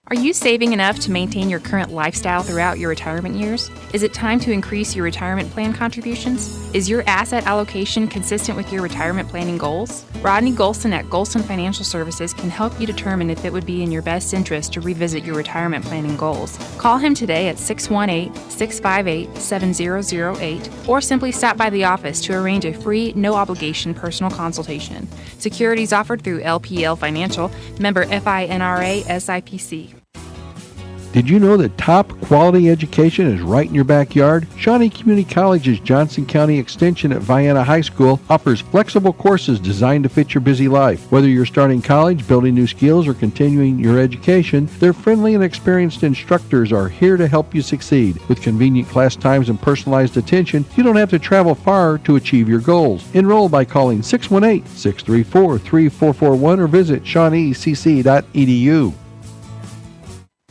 Are you saving enough to maintain your current lifestyle throughout your retirement years? Is it time to increase your retirement plan contributions? Is your asset allocation consistent with your retirement planning goals? Rodney Golson at Golson Financial Services can help you determine if it would be in your best interest to revisit your retirement planning goals. Call him today at 618-658-7008 or simply stop by the office to arrange a free, no-obligation personal consultation. Securities offered through LPL Financial, member FINRA SIPC. Did you know that top quality education is right in your backyard? Shawnee Community College's Johnson County Extension at Vienna High School offers flexible courses designed to fit your busy life. Whether you're starting college, building new skills, or continuing your education, their friendly and experienced instructors are here to help you succeed. With convenient class times and personalized attention, you don't have to travel far to achieve your goals. Enroll by calling 618-634-3441 or visit shawneecc.edu.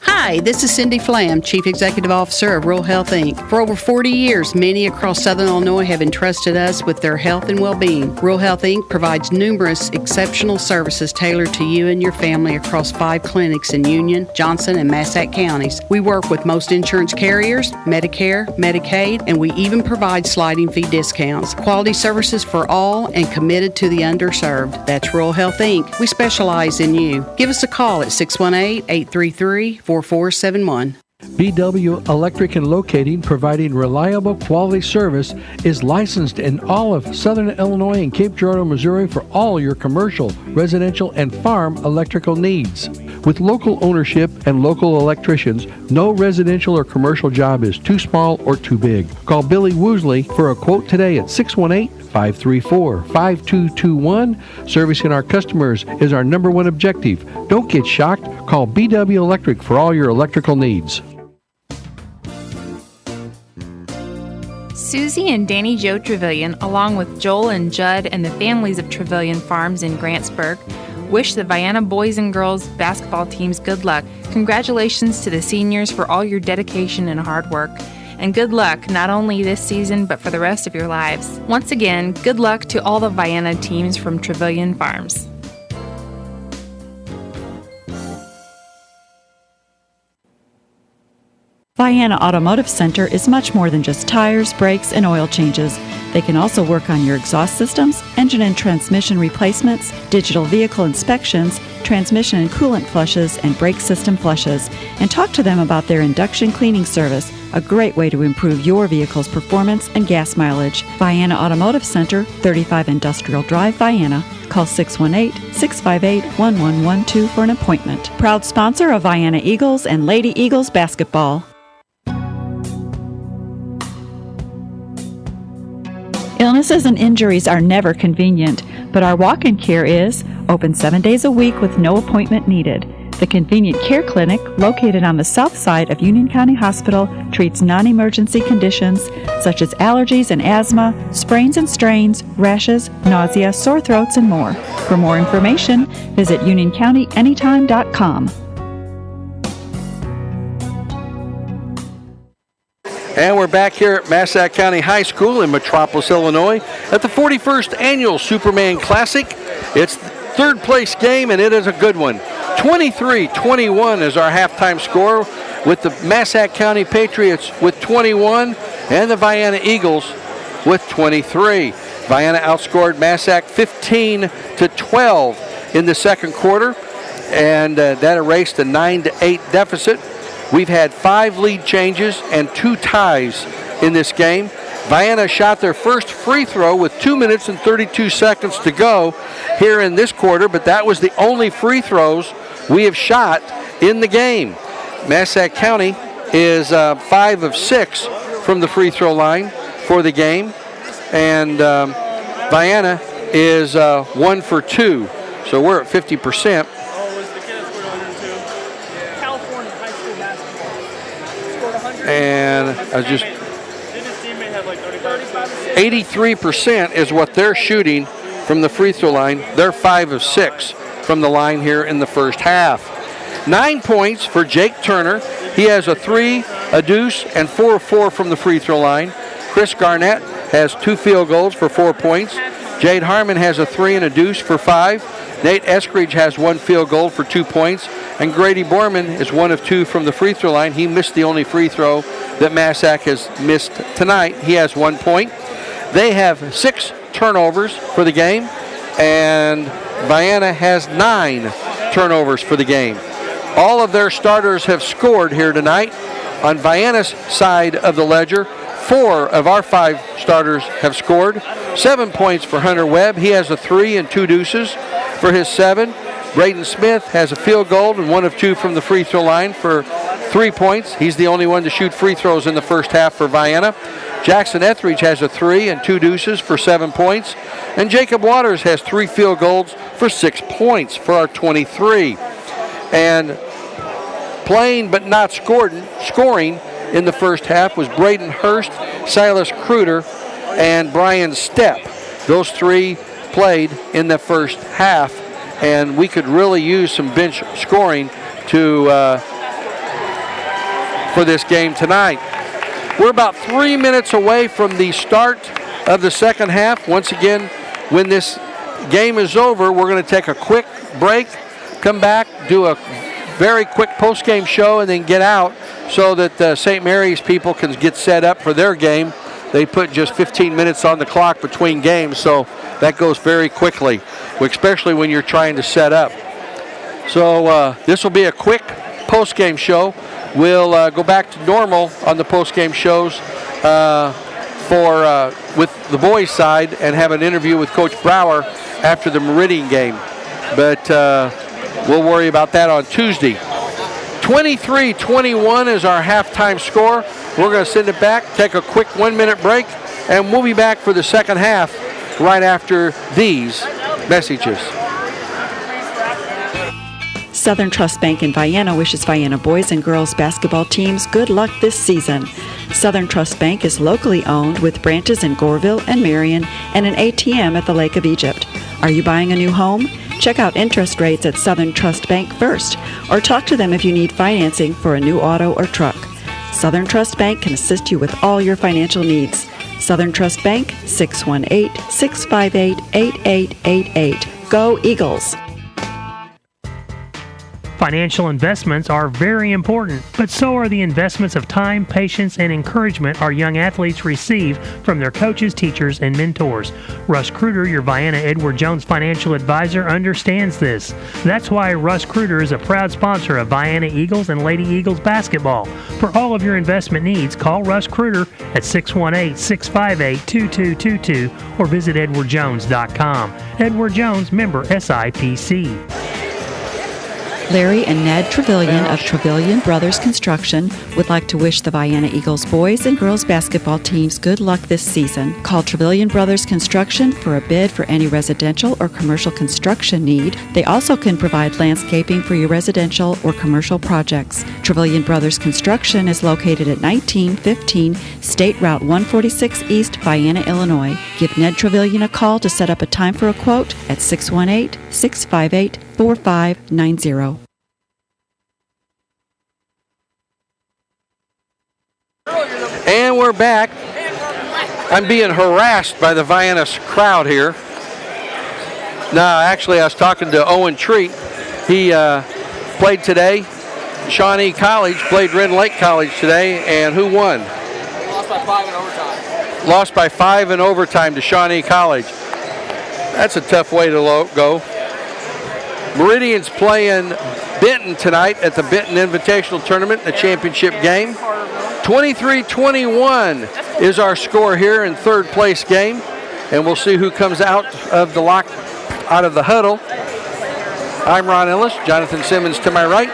Hi, this is Cindy Flam, Chief Executive Officer of Rural Health, Inc. For over 40 years, many across Southern Illinois have entrusted us with their health and well-being. Rural Health, Inc. provides numerous exceptional services tailored to you and your family across 5 clinics in Union, Johnson, and Massac counties. We work with most insurance carriers, Medicare, Medicaid, and we even provide sliding fee discounts. Quality services for all and committed to the underserved. That's Rural Health, Inc. We specialize in you. Give us a call at 618-833-4471. BW Electric and Locating, providing reliable quality service, is licensed in all of Southern Illinois and Cape Girardeau, Missouri for all your commercial, residential, and farm electrical needs. With local ownership and local electricians, no residential or commercial job is too small or too big. Call Billy Woosley for a quote today at 618-534-5221. Servicing our customers is our number one objective. Don't get shocked. Call BW Electric for all your electrical needs. Susie and Danny Joe Trevelyan, along with Joel and Judd and the families of Trevelyan Farms in Grantsburg, wish the Vienna boys and girls basketball teams good luck. Congratulations to the seniors for all your dedication and hard work. And good luck not only this season, but for the rest of your lives. Once again, good luck to all the Vienna teams from Trevelyan Farms. Vienna Automotive Center is much more than just tires, brakes, and oil changes. They can also work on your exhaust systems, engine and transmission replacements, digital vehicle inspections, transmission and coolant flushes, and brake system flushes. And talk to them about their induction cleaning service, a great way to improve your vehicle's performance and gas mileage. Vienna Automotive Center, 35 Industrial Drive, Vienna. Call 618-658-1112 for an appointment. Proud sponsor of Vienna Eagles and Lady Eagles basketball. Illnesses and injuries are never convenient, but our walk-in care is open 7 days a week with no appointment needed. The Convenient Care Clinic, located on the south side of Union County Hospital, treats non-emergency conditions such as allergies and asthma, sprains and strains, rashes, nausea, sore throats, and more. For more information, visit unioncountyanytime.com. And we're back here at Massac County High School in Metropolis, Illinois at the 41st Annual Superman Classic. It's the third place game, and it is a good one. 23-21 is our halftime score, with the Massac County Patriots with 21 and the Vienna Eagles with 23. Vienna outscored Massac 15-12 in the second quarter. and that erased a 9-8 deficit. We've had 5 lead changes and 2 ties in this game. Vienna shot their first free throw with 2 minutes and 32 seconds to go here in this quarter, but that was the only free throws we have shot in the game. Massac County is 5 of 6 from the free throw line for the game, and Vienna is 1 for 2, so we're at 50%. And I just 83% is what they're shooting from the free throw line. They're 5 of 6 from the line here in the first half. 9 points for Jake Turner. He has a 3, a deuce, and 4 of 4 from the free throw line. Chris Garnett has 2 field goals for 4 points. Jade Harmon has a 3 and a deuce for 5. Nate Eskridge has 1 field goal for 2 points. And Grady Borman is 1 of 2 from the free throw line. He missed the only free throw that Massac has missed tonight. He has 1 point. They have 6 turnovers for the game, and Vienna has 9 turnovers for the game. All of their starters have scored here tonight. On Vienna's side of the ledger, 4 of our 5 starters have scored. 7 points for Hunter Webb. He has a 3 and 2 deuces for his 7. Braden Smith has a field goal and 1 of 2 from the free throw line for 3 points. He's the only one to shoot free throws in the first half for Vienna. Jackson Etheridge has a 3 and 2 deuces for 7 points. And Jacob Waters has 3 field goals for 6 points for our 23. And playing but not scoring in the first half was Braden Hurst, Silas Kruder, and Brian Stepp. Those 3 played in the first half, and we could really use some bench scoring for this game tonight. We're about 3 minutes away from the start of the second half. Once again, when this game is over, we're going to take a quick break, come back, do a very quick post-game show, and then get out so that the St. Mary's people can get set up for their game. They put just 15 minutes on the clock between games, so that goes very quickly, especially when you're trying to set up. So this will be a quick post-game show. We'll go back to normal on the post-game shows with the boys' side and have an interview with Coach Brower after the Meridian game. But we'll worry about that on Tuesday. 23-21 is our halftime score. We're going to send it back, take a quick 1-minute break, and we'll be back for the second half right after these messages. Southern Trust Bank in Vienna wishes Vienna boys and girls basketball teams good luck this season. Southern Trust Bank is locally owned with branches in Goreville and Marion and an ATM at the Lake of Egypt. Are you buying a new home? Check out interest rates at Southern Trust Bank first, or talk to them if you need financing for a new auto or truck. Southern Trust Bank can assist you with all your financial needs. Southern Trust Bank, 618-658-8888. Go Eagles! Financial investments are very important, but so are the investments of time, patience, and encouragement our young athletes receive from their coaches, teachers, and mentors. Russ Kruder, your Vienna Edward Jones financial advisor, understands this. That's why Russ Kruder is a proud sponsor of Vienna Eagles and Lady Eagles basketball. For all of your investment needs, call Russ Kruder at 618-658-2222 or visit edwardjones.com. Edward Jones, member SIPC. Larry and Ned Trevelyan of Trevelyan Brothers Construction would like to wish the Vienna Eagles boys and girls basketball teams good luck this season. Call Trevelyan Brothers Construction for a bid for any residential or commercial construction need. They also can provide landscaping for your residential or commercial projects. Trevelyan Brothers Construction is located at 1915 State Route 146 East, Vienna, Illinois. Give Ned Trevelyan a call to set up a time for a quote at 618-658-4590. And we're back. I'm being harassed by the Vienna crowd here. No, actually, I was talking to Owen Treat. He played today. Shawnee College played Red Lake College today, and who won? Lost by 5 in overtime. Lost by 5 in overtime to Shawnee College. That's a tough way to go. Meridian's playing Benton tonight at the Benton Invitational Tournament, the championship game. 23-21 is our score here in third place game. And we'll see who comes out of the huddle. I'm Ron Ellis, Jonathan Simmons to my right.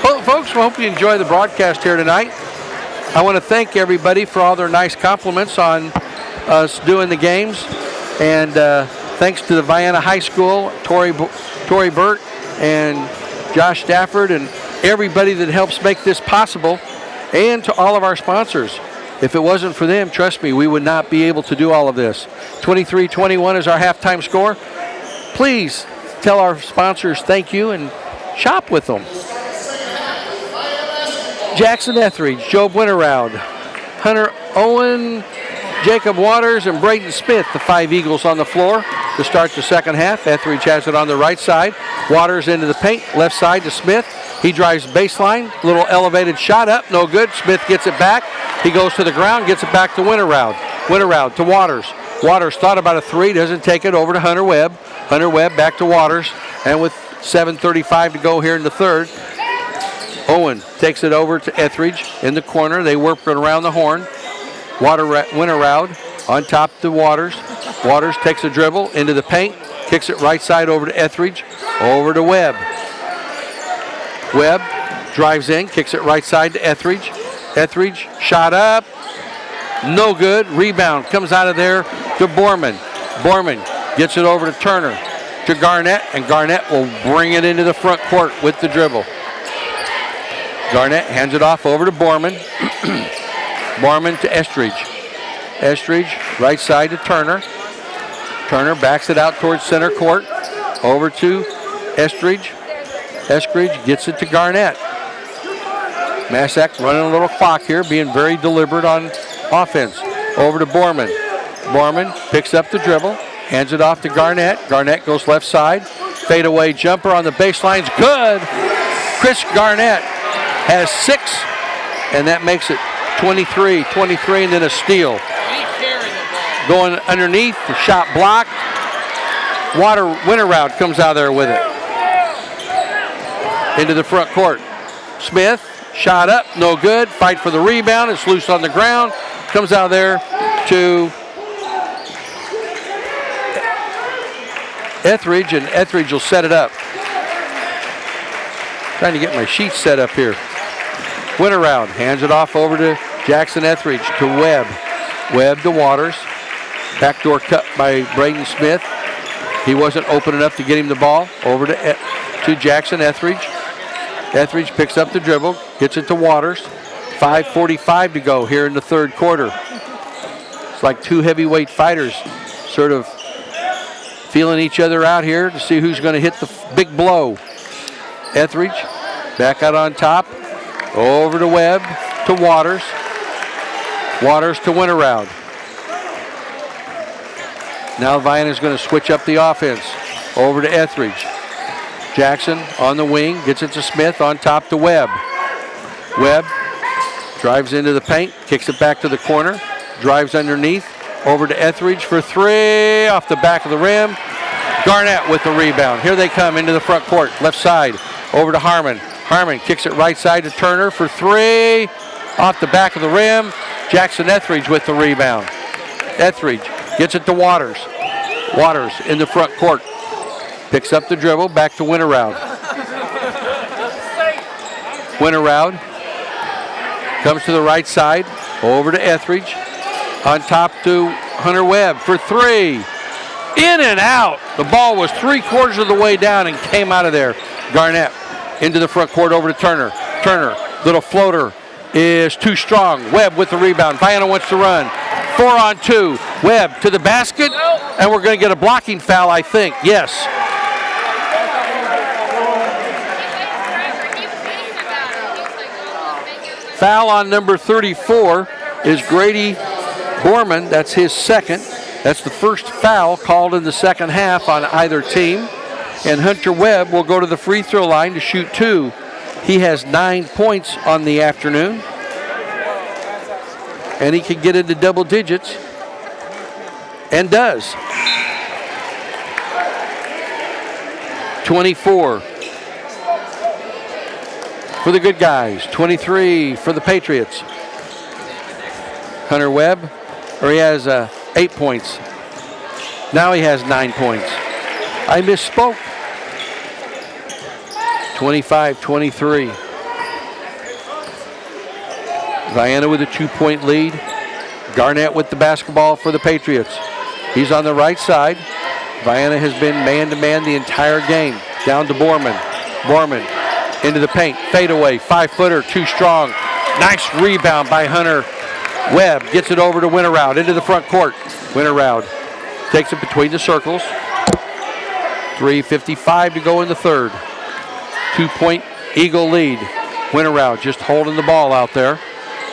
Well, folks, we hope you enjoy the broadcast here tonight. I want to thank everybody for all their nice compliments on us doing the games. And thanks to the Vienna High School, Tori Burt and Josh Stafford and everybody that helps make this possible, and to all of our sponsors. If it wasn't for them, trust me, we would not be able to do all of this. 23-21 is our halftime score. Please tell our sponsors thank you and shop with them. Jackson Etheridge, Job Winterround, Hunter Owen, Jacob Waters, and Braden Smith, the 5 Eagles on the floor to start the second half. Etheridge has it on the right side. Waters into the paint, left side to Smith. He drives baseline, little elevated shot up, no good. Smith gets it back. He goes to the ground, gets it back to Winterround. Winterround to Waters. Waters thought about a 3, doesn't take it, over to Hunter Webb. Hunter Webb back to Waters, and with 7:35 to go here in the third, Owen takes it over to Etheridge in the corner. They work it around the horn. Winterround on top to Waters. Waters takes a dribble into the paint, kicks it right side over to Etheridge, over to Webb. Webb drives in, kicks it right side to Etheridge. Etheridge shot up, no good. Rebound comes out of there to Borman. Borman gets it over to Turner, to Garnett, and Garnett will bring it into the front court with the dribble. Garnett hands it off over to Borman. Borman to Estridge. Estridge, right side to Turner. Turner backs it out towards center court. Over to Estridge. Estridge gets it to Garnett. Massac running a little clock here, being very deliberate on offense. Over to Borman. Borman picks up the dribble, hands it off to Garnett. Garnett goes left side. Fadeaway jumper on the baseline's good. Chris Garnett has 6, and that makes it 23, and then a steal. Going underneath, the shot blocked. Winterround comes out there with it. Into the front court. Smith, shot up, no good. Fight for the rebound, it's loose on the ground. Comes out there to Etheridge, and Etheridge will set it up. Trying to get my sheet set up here. Winterround hands it off over to Jackson Etheridge to Webb. Webb to Waters. Backdoor cut by Braden Smith. He wasn't open enough to get him the ball. Over to Jackson Etheridge. Etheridge picks up the dribble, gets it to Waters. 5:45 to go here in the third quarter. It's like two heavyweight fighters sort of feeling each other out here to see who's going to hit the big blow. Etheridge back out on top. Over to Webb, to Waters. Waters to Winterround. Now Vienna's going to switch up the offense. Over to Etheridge. Jackson on the wing, gets it to Smith, on top to Webb. Webb drives into the paint, kicks it back to the corner, drives underneath, over to Etheridge for 3, off the back of the rim. Garnett with the rebound. Here they come into the front court, left side, over to Harmon. Harmon kicks it right side to Turner for 3, off the back of the rim. Jackson Etheridge with the rebound. Etheridge gets it to Waters. Waters in the front court. Picks up the dribble, back to Winterround. Winterround comes to the right side, over to Etheridge. On top to Hunter Webb for 3. In and out. The ball was 3/4 of the way down and came out of there. Garnett into the front court, over to Turner. Turner, little floater is too strong. Webb with the rebound. Vienna wants to run. 4-on-2. Webb to the basket, and we're going to get a blocking foul, I think. Yes. Foul on number 34 is Grady Borman. That's his second. That's the first foul called in the second half on either team. And Hunter Webb will go to the free throw line to shoot 2. He has 9 points on the afternoon. And he can get into double digits. And does. 24 for the good guys, 23 for the Patriots. Hunter Webb, or he has 8 points. Now he has 9 points. I misspoke. 25-23. Vienna with a 2-point lead. Garnett with the basketball for the Patriots. He's on the right side. Vienna has been man-to-man the entire game. Down to Borman. Borman into the paint. Fadeaway. 5-footer. Too strong. Nice rebound by Hunter Webb. Gets it over to Winterroud. Into the front court. Winterroud takes it between the circles. 3:55 to go in the third. 2-point Eagle lead. Winterroud just holding the ball out there,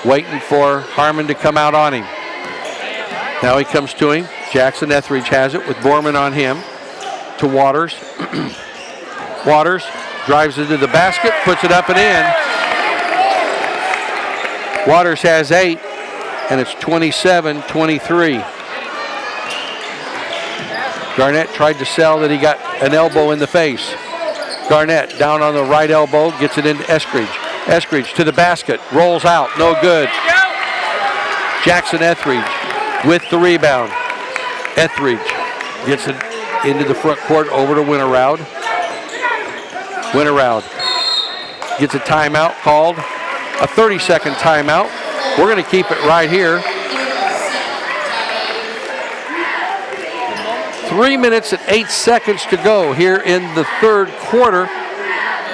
waiting for Harmon to come out on him. Now he comes to him. Jackson Etheridge has it with Borman on him. To Waters. Waters drives into the basket, puts it up and in. Waters has 8, and it's 27-23. Garnett tried to sell that he got an elbow in the face. Garnett down on the right elbow, gets it into Eskridge. Eskridge to the basket, rolls out, no good. Jackson Etheridge with the rebound. Etheridge gets it into the front court, over to Winterroud. Winterroud gets a timeout called, a 30-second timeout. We're going to keep it right here. 3 minutes and 8 seconds to go here in the third quarter.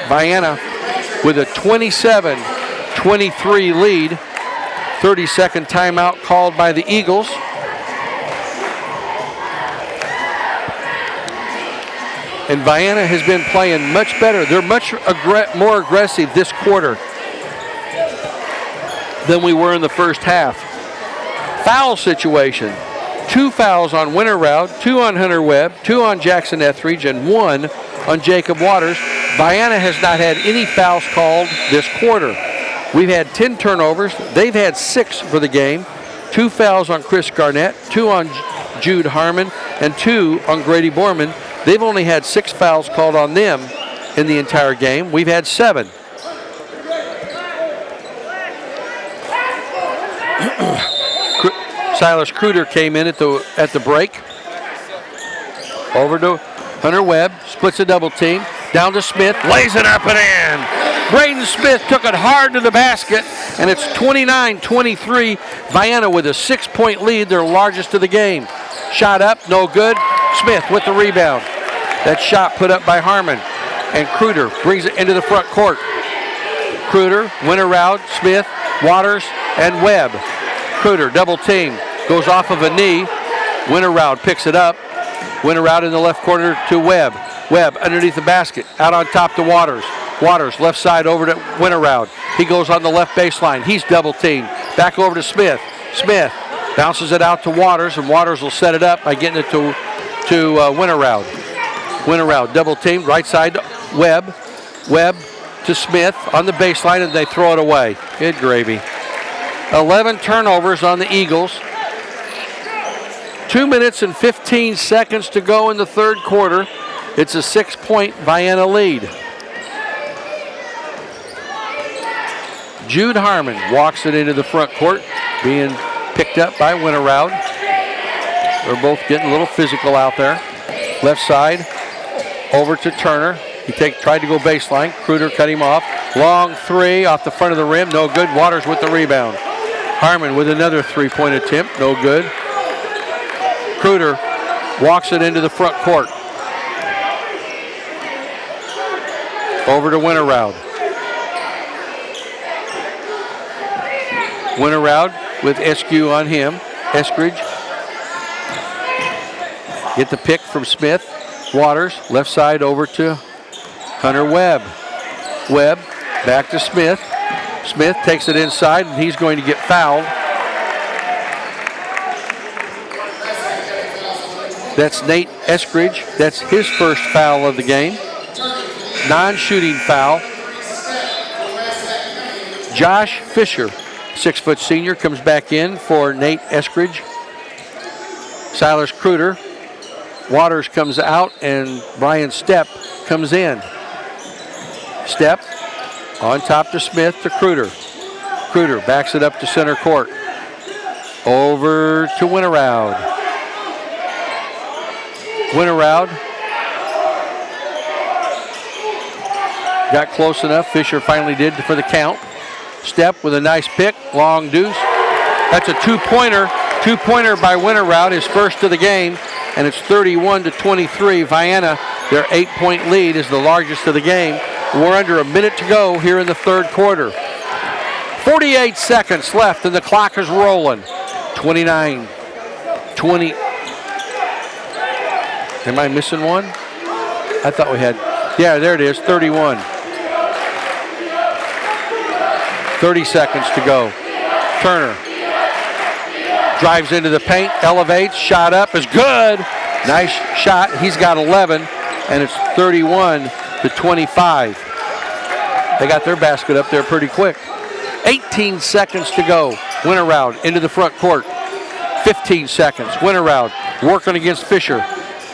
Vienna with a 27-23 lead. 30-second timeout called by the Eagles. And Vienna has been playing much better. They're much more aggressive this quarter than we were in the first half. Foul situation. 2 fouls on Winterroud, 2 on Hunter Webb, 2 on Jackson Etheridge, and 1 on Jacob Waters. Vienna has not had any fouls called this quarter. We've had 10 turnovers. They've had 6 for the game. 2 fouls on Chris Garnett, 2 on Jude Harmon, and 2 on Grady Borman. They've only had 6 fouls called on them in the entire game. We've had 7. Silas Kruder came in at the break. Over to Hunter Webb, splits a double team. Down to Smith, lays it up and in. Braden Smith took it hard to the basket, and it's 29-23. Vienna with a 6-point lead, their largest of the game. Shot up, no good. Smith with the rebound. That shot put up by Harmon. And Kruder brings it into the front court. Kruder, Winterroud, Smith, Waters, and Webb. Kruder, double team, goes off of a knee. Winterroud picks it up. Winterroud in the left corner to Webb. Webb underneath the basket, out on top to Waters. Waters left side over to Winterroud. He goes on the left baseline. He's double teamed. Back over to Smith. Smith bounces it out to Waters, and Waters will set it up by getting it to Winterroud. Winterroud double teamed, right side to Webb. Webb to Smith on the baseline, and they throw it away. Good gravy. 11 turnovers on the Eagles. 2 minutes and 15 seconds to go in the third quarter. It's a 6-point Vienna lead. Jude Harmon walks it into the front court, being picked up by Winterroud. They're both getting a little physical out there. Left side, over to Turner. He tried to go baseline. Kruder cut him off. Long 3 off the front of the rim, no good. Waters with the rebound. Harmon with another 3-point attempt, no good. Kruder walks it into the front court. Over to Winterroud. Winterroud with SQ on him. Eskridge. Get the pick from Smith. Waters, left side over to Hunter Webb. Webb back to Smith. Smith takes it inside, and he's going to get fouled. That's Nate Eskridge. That's his first foul of the game. Non-shooting foul. Josh Fisher, 6-foot senior, comes back in for Nate Eskridge. Silas Kruder. Waters comes out, and Brian Stepp comes in. Step on top to Smith to Kruder. Kruder backs it up to center court. Over to Winterroud. Winterroud got close enough. Fisher finally did for the count. Step with a nice pick. Long deuce. That's a two-pointer. Two-pointer by Winterroud, his first of the game. And it's 31-23. Vienna, their 8-point lead, is the largest of the game. We're under a minute to go here in the third quarter. 48 seconds left and the clock is rolling. 29, 20. Am I missing one? I thought we had, yeah, there it is, 31. 30 seconds to go. Turner drives into the paint, elevates, shot up is good. Nice shot, he's got 11, and it's 31-25. They got their basket up there pretty quick. 18 seconds to go. Winterroud into the front court. 15 seconds. Winterroud working against Fisher.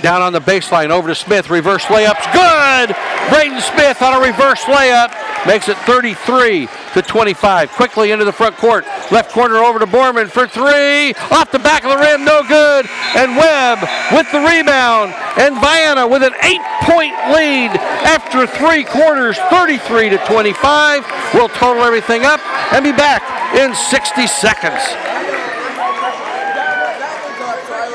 Down on the baseline, over to Smith. Reverse layup's good. Braden Smith on a reverse layup makes it 33-25. Quickly into the front court. Left corner over to Borman for three. Off the back of the rim, no good. And Webb with the rebound. And Vienna with an 8-point lead after three quarters, 33-25. We'll total everything up and be back in 60 seconds.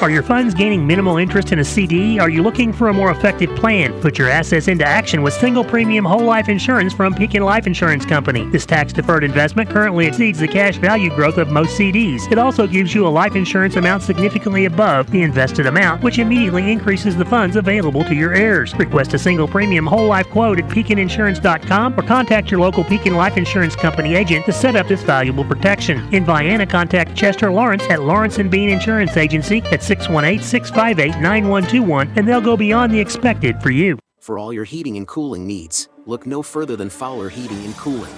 Are your funds gaining minimal interest in a CD? Are you looking for a more effective plan? Put your assets into action with single premium whole life insurance from Pekin Life Insurance Company. This tax-deferred investment currently exceeds the cash value growth of most CDs. It also gives you a life insurance amount significantly above the invested amount, which immediately increases the funds available to your heirs. Request a single premium whole life quote at PekinInsurance.com or contact your local Pekin Life Insurance Company agent to set up this valuable protection. In Vienna, contact Chester Lawrence at Lawrence & Bean Insurance Agency at 618-658-9121, and they'll go beyond the expected for you. For all your heating and cooling needs, look no further than Fowler Heating and Cooling.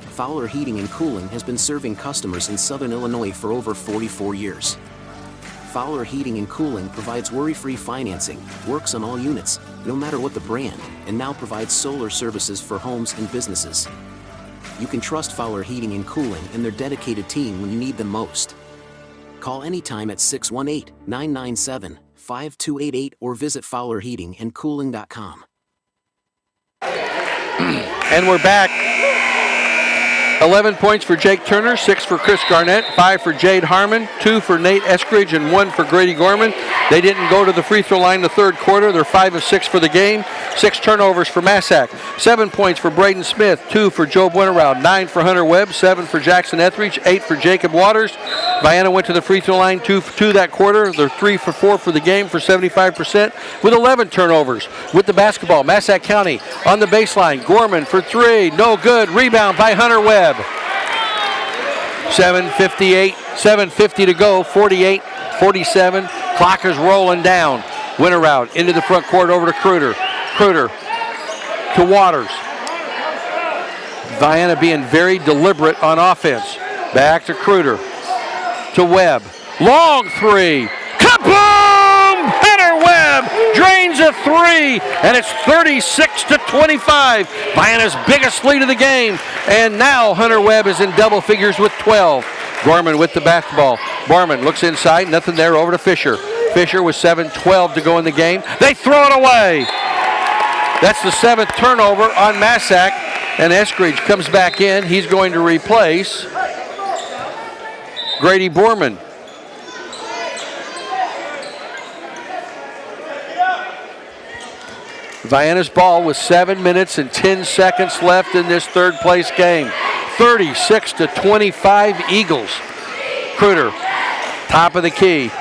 Fowler Heating and Cooling has been serving customers in Southern Illinois for over 44 years. Fowler Heating and Cooling provides worry-free financing, works on all units, no matter what the brand, and now provides solar services for homes and businesses. You can trust Fowler Heating and Cooling and their dedicated team when you need them most. Call anytime at 618-997-5288 or visit FowlerHeatingandCooling.com. And we're back. 11 points for Jake Turner, 6 for Chris Garnett, 5 for Jade Harmon, 2 for Nate Eskridge, and 1 for Grady Gorman. They didn't go to the free throw line in the third quarter. They're 5 of 6 for the game. 6 turnovers for Massac. 7 points for Braden Smith, 2 for Joe Winterroud, 9 for Hunter Webb, 7 for Jackson Etheridge, 8 for Jacob Waters. Vienna went to the free throw line 2 for 2 that quarter. They're 3 for 4 for the game for 75% with 11 turnovers. With the basketball, Massac County on the baseline. Gorman for 3, no good. Rebound by Hunter Webb. 7:50 to go, 48-47. Clock is rolling down. Winterroud into the front court over to Kruder. Kruder to Waters. Vienna being very deliberate on offense. Back to Kruder. To Webb. Long three. Kaboom! Hunter Webb drains a three, and it's 36-25. Vienna's biggest lead of the game. And now Hunter Webb is in double figures with 12. Gorman with the basketball. Barman looks inside, nothing there, over to Fisher. Fisher with 7:12 to go in the game. They throw it away. That's the 7th turnover on Massac, and Eskridge comes back in. He's going to replace Grady Borman. Vienna's ball with 7 minutes and 10 seconds left in this third place game. 36-25 Eagles. Kruder, top of the key.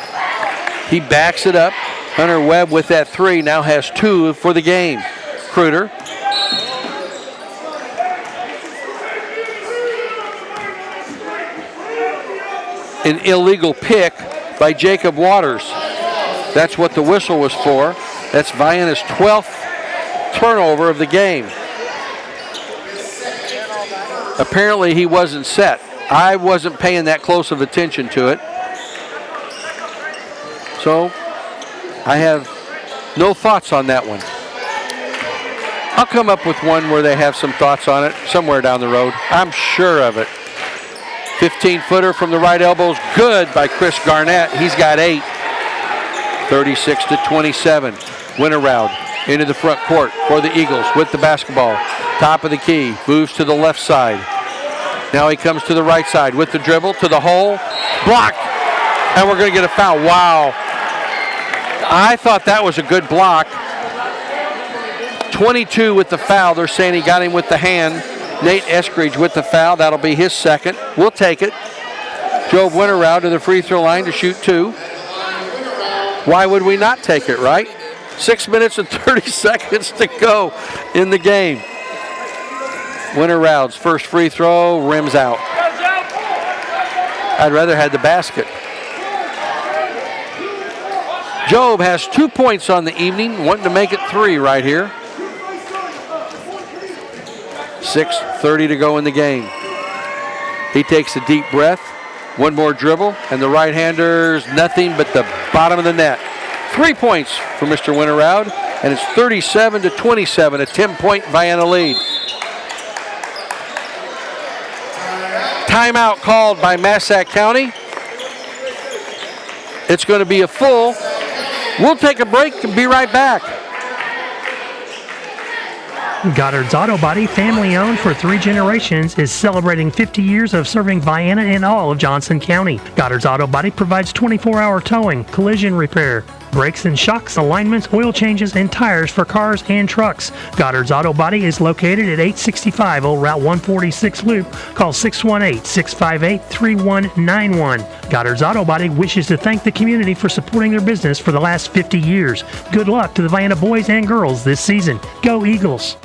He backs it up. Hunter Webb with that 3 now has 2 for the game. Kruder. An illegal pick by Jacob Waters. That's what the whistle was for. That's Vienna's 12th turnover of the game. Apparently he wasn't set. I wasn't paying that close of attention to it. So I have no thoughts on that one. I'll come up with one where they have some thoughts on it somewhere down the road. I'm sure of it. 15-footer from the right elbow is good by Chris Garnett. He's got 8. 36-27. Winterroud into the front court for the Eagles with the basketball. Top of the key, moves to the left side. Now he comes to the right side with the dribble to the hole. Blocked. And we're going to get a foul. Wow. I thought that was a good block. 22 with the foul. They're saying he got him with the hand. Nate Eskridge with the foul. That'll be his second. We'll take it. Job Winterroud to the free throw line to shoot 2. Why would we not take it, right? 6 minutes and 30 seconds to go in the game. Winterroud's first free throw rims out. I'd rather have the basket. Job has 2 points on the evening, wanting to make it 3 right here. 6:30 to go in the game. He takes a deep breath. One more dribble, and the right-hander's nothing but the bottom of the net. 3 points for Mr. Winterroud, and it's 37-27, a 10-point Vienna lead. Timeout called by Massac County. It's going to be a full. We'll take a break and be right back. Goddard's Auto Body, family owned for 3 generations, is celebrating 50 years of serving Vienna and all of Johnson County. Goddard's Auto Body provides 24-hour towing, collision repair, brakes and shocks, alignments, oil changes, and tires for cars and trucks. Goddard's Auto Body is located at 865 Old Route 146 Loop. Call 618-658-3191. Goddard's Auto Body wishes to thank the community for supporting their business for the last 50 years. Good luck to the Vienna boys and girls this season. Go Eagles!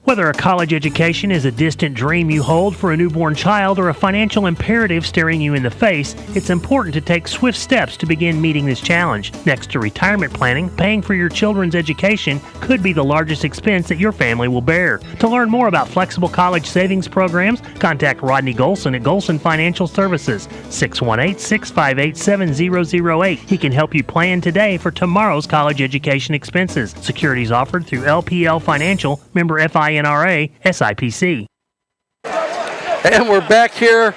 Whether a college education is a distant dream you hold for a newborn child or a financial imperative staring you in the face, it's important to take swift steps to begin meeting this challenge. Next to retirement planning, paying for your children's education could be the largest expense that your family will bear. To learn more about flexible college savings programs, contact Rodney Golson at Golson Financial Services, 618-658-7008. He can help you plan today for tomorrow's college education expenses. Securities offered through LPL Financial, member FINRA, SIPC. And we're back here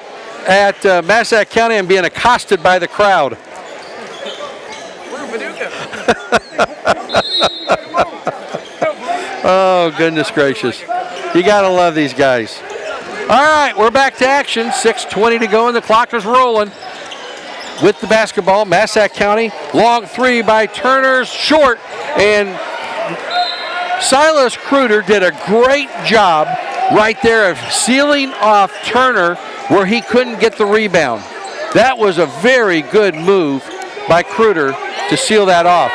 at Massac County and being accosted by the crowd. Oh, goodness gracious. You got to love these guys. All right, we're back to action. 6:20 to go and the clock is rolling. With the basketball, Massac County. Long 3 by Turner's short, and Silas Kruder did a great job right there of sealing off Turner where he couldn't get the rebound. That was a very good move by Kruder to seal that off.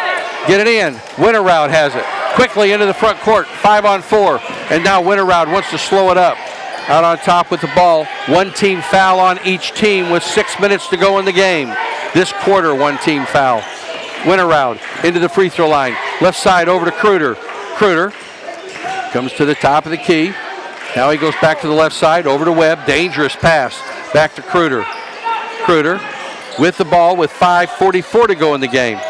Get it in. Winterroud has it. Quickly into the front court, 5-on-4. And now Winterroud wants to slow it up. Out on top with the ball. 1 team foul on each team with 6 minutes to go in the game. This quarter, 1 team foul. Winterroud into the free throw line. Left side over to Kruder. Kruder comes to the top of the key. Now he goes back to the left side, over to Webb. Dangerous pass. Back to Kruder. Kruder with the ball with 5:44 to go in the game.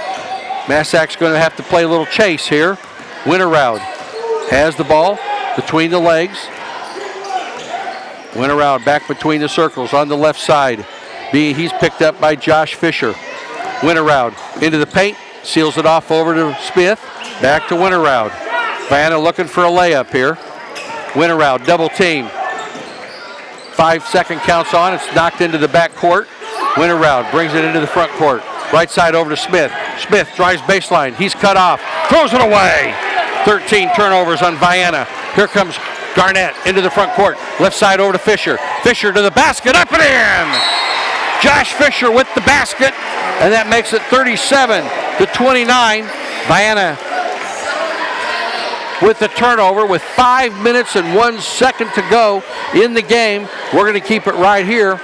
Massac's going to have to play a little chase here. Winterroud has the ball between the legs. Winterroud back between the circles on the left side. He's picked up by Josh Fisher. Winterroud into the paint. Seals it off over to Smith. Back to Winterroud. Vienna looking for a layup here. Winterroud, double team. 5-second counts on. It's knocked into the back court. Winterroud brings it into the front court. Right side over to Smith. Smith drives baseline. He's cut off. Throws it away. 13 turnovers on Vienna. Here comes Garnett into the front court. Left side over to Fisher. Fisher to the basket. Up and in. Josh Fisher with the basket. And that makes it 37-29. Vienna with the turnover with 5 minutes and 1 second to go in the game. We're going to keep it right here.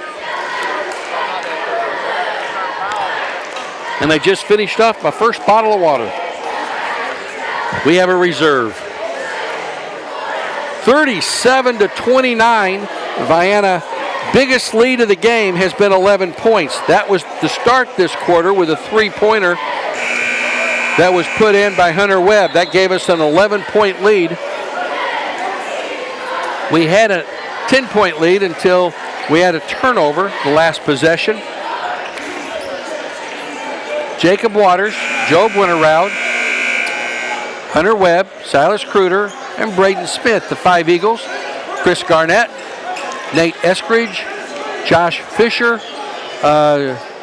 And they just finished off my first bottle of water. We have a reserve. 37-29. Vienna, biggest lead of the game has been 11 points. That was to start this quarter with a 3-pointer that was put in by Hunter Webb. That gave us an 11-point lead. We had a 10-point lead until we had a turnover the last possession. Jacob Waters, Job Winterroud, Hunter Webb, Silas Kruder, and Braden Smith, the 5 Eagles. Chris Garnett, Nate Eskridge, Josh Fisher,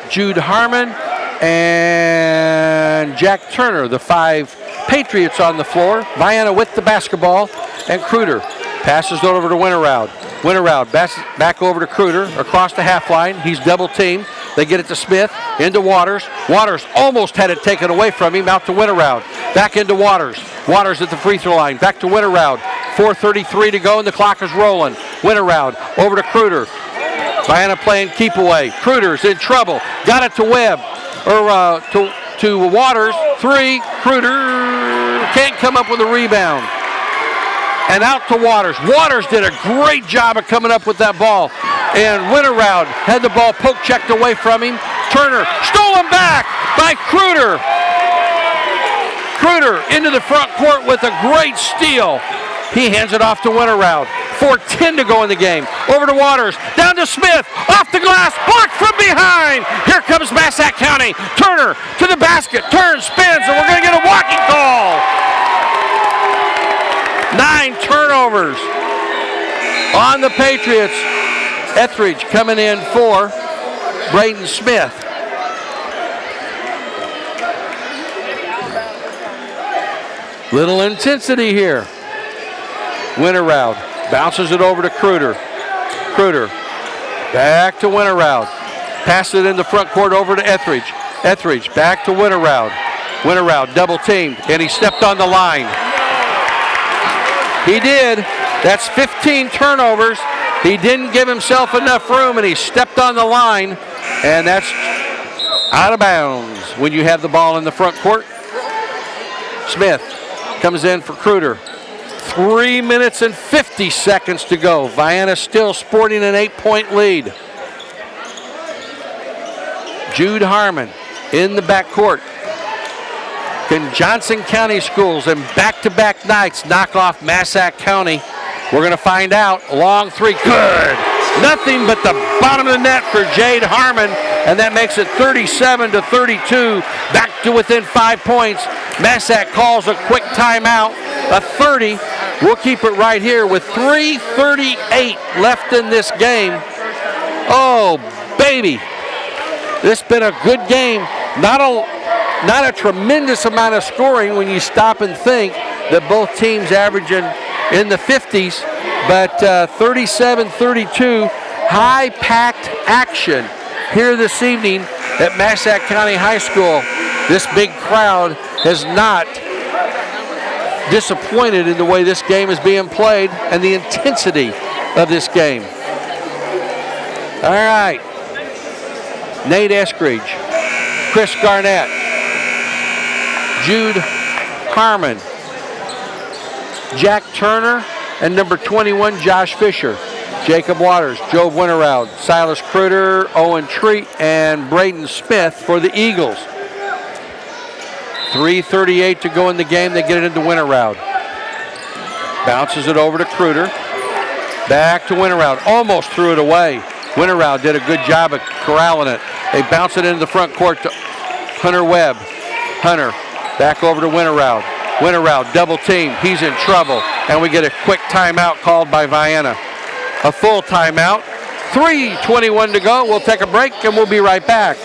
Jude Harmon, and Jack Turner, the 5 Patriots on the floor. Vienna with the basketball, and Kruder passes it over to Winterroud. Winterroud back over to Kruder across the half line. He's double teamed. They get it to Smith, into Waters. Waters almost had it taken away from him, out to Winterroud. Back into Waters. Waters at the free throw line. Back to Winterroud. 4:33 to go and the clock is rolling. Winterroud over to Kruder. Vienna playing keep away. Kruder's in trouble. Got it to Webb, or to Waters. 3. Kruder can't come up with a rebound. And out to Waters. Waters did a great job of coming up with that ball. And Winterroud had the ball poke checked away from him. Turner stolen back by Kruder. Kruder into the front court with a great steal. He hands it off to Winterroud. 4:10 to go in the game. Over to Waters. Down to Smith. Off the glass. Blocked from behind. Here comes Massac County. Turner to the basket. Turns, spins, and we're going to get a walking call. 9 turnovers on the Patriots. Etheridge coming in for Braden Smith. Little intensity here. Winterroud bounces it over to Kruder. Kruder back to Winterroud. Passes it in the front court over to Etheridge. Etheridge back to Winterroud. Winterroud double teamed, and he stepped on the line. He did. That's 15 turnovers. He didn't give himself enough room, and he stepped on the line, and that's out of bounds when you have the ball in the front court. Smith comes in for Kruder. 3 minutes and 50 seconds to go. Vienna still sporting an 8-point lead. Jude Harmon in the backcourt. Can Johnson County schools in back-to-back nights knock off Massac County? We're going to find out. Long 3, good. Nothing but the bottom of the net for Jade Harmon, and that makes it 37-32. Back to within 5 points. Massac calls a quick timeout, a 30. We'll keep it right here with 3:38 left in this game. Oh, baby. This has been a good game. Not a tremendous amount of scoring when you stop and think that both teams averaging in the 50s, but 37-32, high-packed action here this evening at Massac County High School. This big crowd has not disappointed in the way this game is being played and the intensity of this game. All right. Nate Eskridge, Chris Garnett, Jude Harmon, Jack Turner, and number 21, Josh Fisher. Jacob Waters, Joe Winterroud, Silas Kruder, Owen Treat, and Braden Smith for the Eagles. 3:38 to go in the game. They get it into Winterroud. Bounces it over to Kruder. Back to Winterroud. Almost threw it away. Winterroud did a good job of corralling it. They bounce it into the front court to Hunter Webb. Hunter back over to Winterroud. Winterroud double team. He's in trouble. And we get a quick timeout called by Vienna. A full timeout. 3:21 to go. We'll take a break and we'll be right back.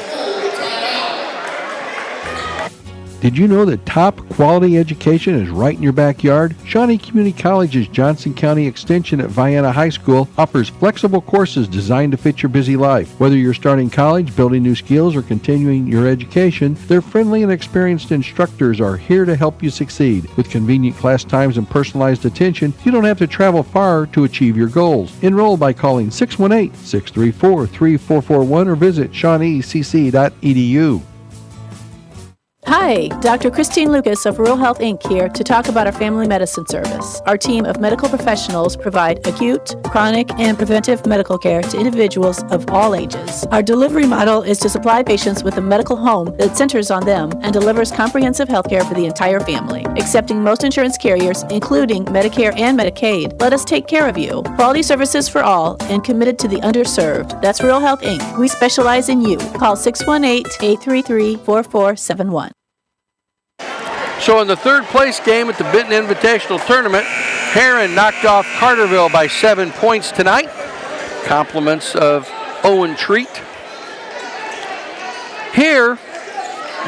Did you know that top quality education is right in your backyard? Shawnee Community College's Johnson County Extension at Vienna High School offers flexible courses designed to fit your busy life. Whether you're starting college, building new skills, or continuing your education, their friendly and experienced instructors are here to help you succeed. With convenient class times and personalized attention, you don't have to travel far to achieve your goals. Enroll by calling 618-634-3441 or visit shawneecc.edu. Hi, Dr. Christine Lucas of Rural Health Inc. here to talk about our family medicine service. Our team of medical professionals provide acute, chronic, and preventive medical care to individuals of all ages. Our delivery model is to supply patients with a medical home that centers on them and delivers comprehensive health care for the entire family. Accepting most insurance carriers, including Medicare and Medicaid, let us take care of you. Quality services for all and committed to the underserved. That's Rural Health Inc. We specialize in you. Call 618-833-4471. So in the third place game at the Benton Invitational Tournament, Heron knocked off Carterville by 7 points tonight. Compliments of Owen Treat. Here,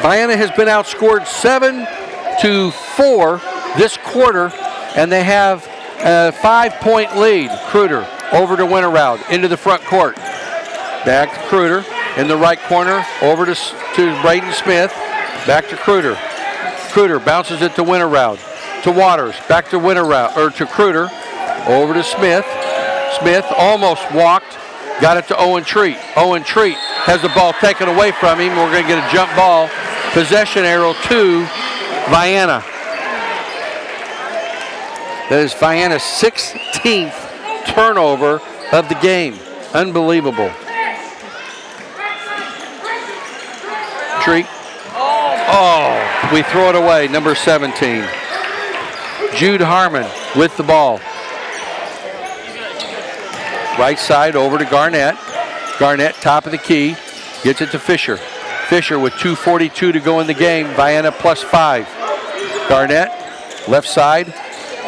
Vienna has been outscored 7-4 this quarter, and they have a 5-point lead. Kruder over to Winterroud into the front court. Back to Kruder in the right corner, over to Braden Smith. Back to Kruder. Kruder bounces it to Winterroud, to Waters, back to Winterroud, or to Kruder, over to Smith. Smith almost walked, got it to Owen Treat. Owen Treat has the ball taken away from him. We're going to get a jump ball. Possession arrow to Vienna. That is Vienna's 16th turnover of the game. Unbelievable. Treat. Oh, we throw it away, number 17. Jude Harmon with the ball. Right side over to Garnett. Garnett, top of the key, gets it to Fisher. Fisher with 2:42 to go in the game. Vienna +5. Garnett, left side,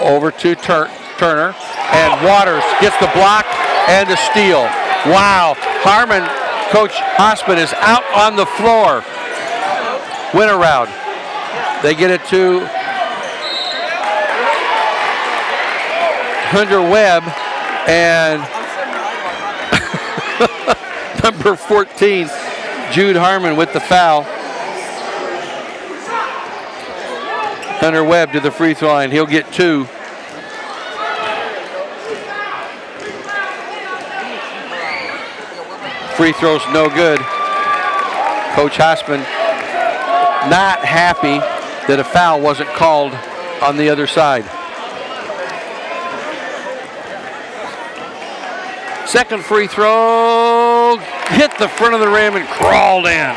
over to Turner. And Waters gets the block and the steal. Wow, Harmon, Coach Osmond is out on the floor. Winterroud. They get it to Hunter Webb, and number 14, Jude Harmon with the foul. Hunter Webb to the free throw line. He'll get 2. Free throw's no good. Coach Osmond not happy that a foul wasn't called on the other side. Second free throw, hit the front of the rim and crawled in.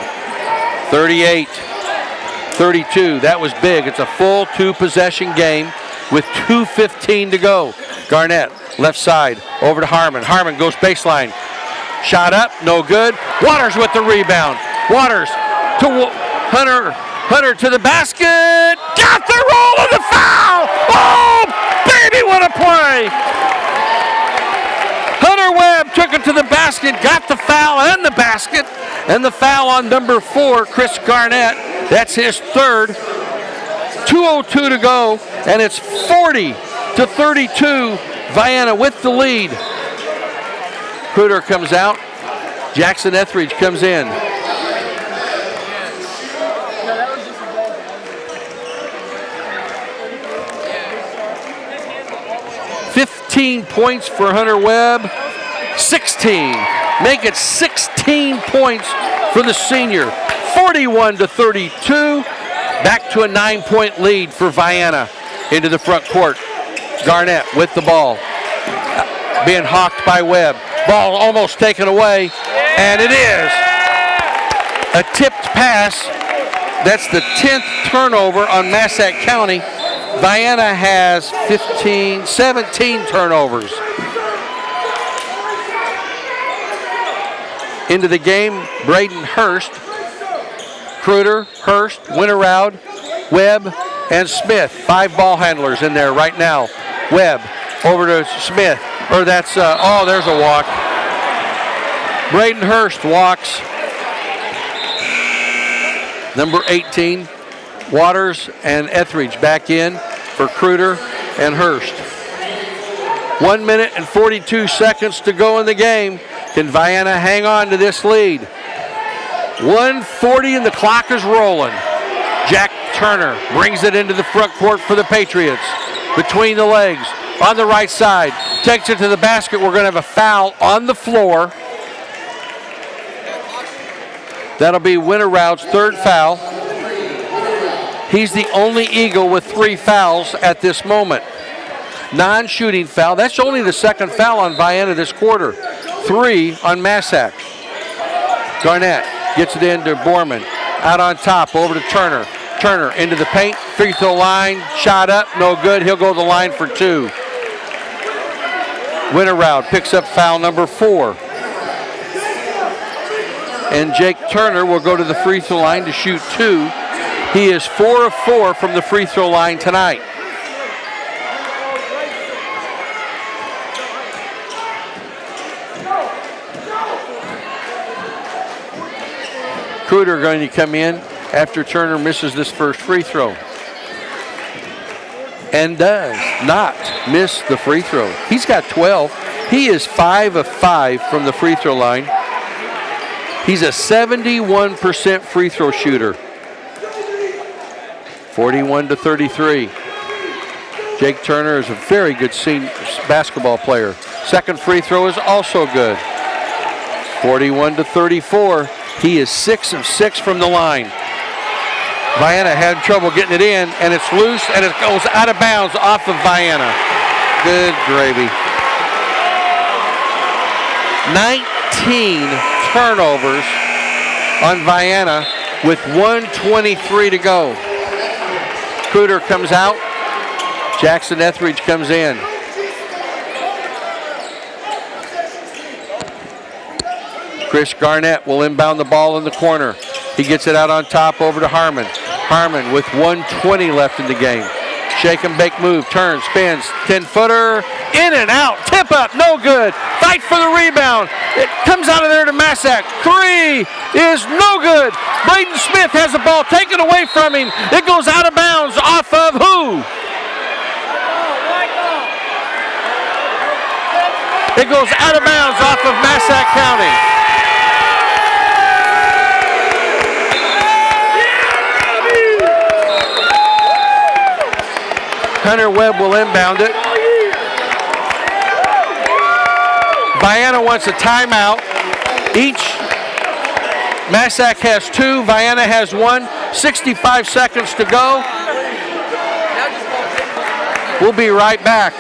38-32, that was big. It's a full 2-possession game with 2:15 to go. Garnett, left side, over to Harmon. Harmon goes baseline. Shot up, no good. Waters with the rebound. Waters to Hunter. Hunter to the basket. Got the roll of the foul. Oh, baby, what a play. Hunter Webb took it to the basket, got the foul and the basket. And the foul on number 4, Chris Garnett. That's his third. 2:02 to go, and it's 40-32. Vienna with the lead. Kruder comes out. Jackson Etheridge comes in. 15 points for Hunter Webb. 16. Make it 16 points for the senior. 41-32. Back to a 9-point lead for Vienna into the front court. Garnett with the ball. Being hawked by Webb. Ball almost taken away. And it is a tipped pass. That's the 10th turnover on Massac County. Vienna has 17 turnovers. Into the game, Braden Hurst, Kruder, Hurst, Winterroud, Webb, and Smith. 5 ball handlers in there right now. Webb over to Smith. Or that's, there's a walk. Braden Hurst walks. Number 18, Waters and Etheridge back in for Kruder and Hurst. 1 minute and 42 seconds to go in the game. Can Vienna hang on to this lead? 1:40 and the clock is rolling. Jack Turner brings it into the front court for the Patriots. Between the legs, on the right side, takes it to the basket. We're going to have a foul on the floor. That'll be Winterroud's third foul. He's the only Eagle with 3 fouls at this moment. Non-shooting foul. That's only the second foul on Vienna this quarter. 3 on Massac. Garnett gets it into Borman. Out on top, over to Turner. Turner into the paint, free throw line, shot up, no good. He'll go to the line for 2. Winterroud picks up foul number 4. And Jake Turner will go to the free throw line to shoot 2. He is 4 of 4 from the free throw line tonight. Cruder going to come in after Turner misses this first free throw. And does not miss the free throw. He's got 12. He is 5 of 5 from the free throw line. He's a 71% free throw shooter. 41-33. Jake Turner is a very good basketball player. Second free throw is also good. 41-34. He is 6 of 6 from the line. Vienna had trouble getting it in, and it's loose, and it goes out of bounds off of Vienna. Good gravy. 19 turnovers on Vienna with 1:23 to go. Cruder comes out. Jackson Etheridge comes in. Chris Garnett will inbound the ball in the corner. He gets it out on top over to Harmon. Harmon with 1:20 left in the game. Shake and bake move, turns, spins, 10-footer, in and out, tip up, no good. Fight for the rebound. It comes out of there to Massac. 3 is no good. Braden Smith has the ball taken away from him. It goes out of bounds off of who? It goes out of bounds off of Massac County. Hunter Webb will inbound it. Vienna wants a timeout. Massac has 2, Vienna has 1. 65 seconds to go. We'll be right back.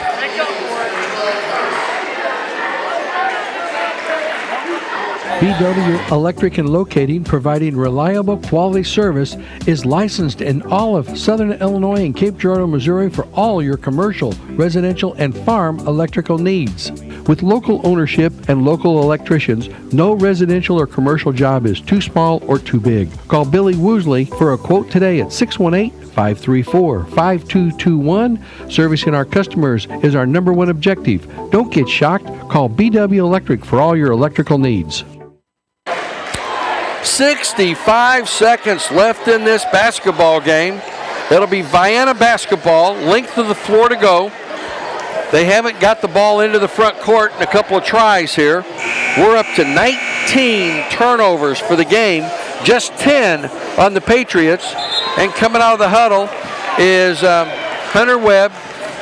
BW Electric and Locating, providing reliable quality service, is licensed in all of Southern Illinois and Cape Girardeau, Missouri for all your commercial, residential, and farm electrical needs. With local ownership and local electricians, no residential or commercial job is too small or too big. Call Billy Woosley for a quote today at 618-534-5221. Servicing our customers is our number one objective. Don't get shocked. Call BW Electric for all your electrical needs. 65 seconds left in this basketball game. It'll be Vienna basketball, length of the floor to go. They haven't got the ball into the front court in a couple of tries here. We're up to 19 turnovers for the game, just 10 on the Patriots. And coming out of the huddle is Hunter Webb,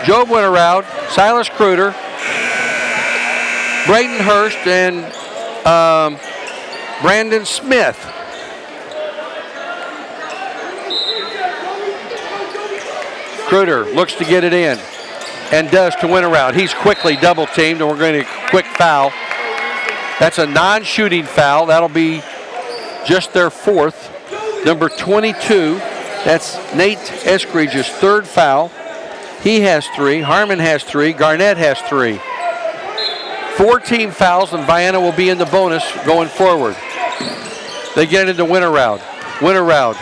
Joe Winterroud, Silas Cruder, Braden Hurst, and Brandon Smith. Cruder looks to get it in and does to Winterroud. He's quickly double teamed, and we're going to quick foul. That's a non-shooting foul. That'll be just their 4th. Number 22, that's Nate Eskridge's 3rd foul. He has 3. Harmon has 3. Garnett has 3. 4 team fouls, and Vienna will be in the bonus going forward. They get into Winterroud. Winterroud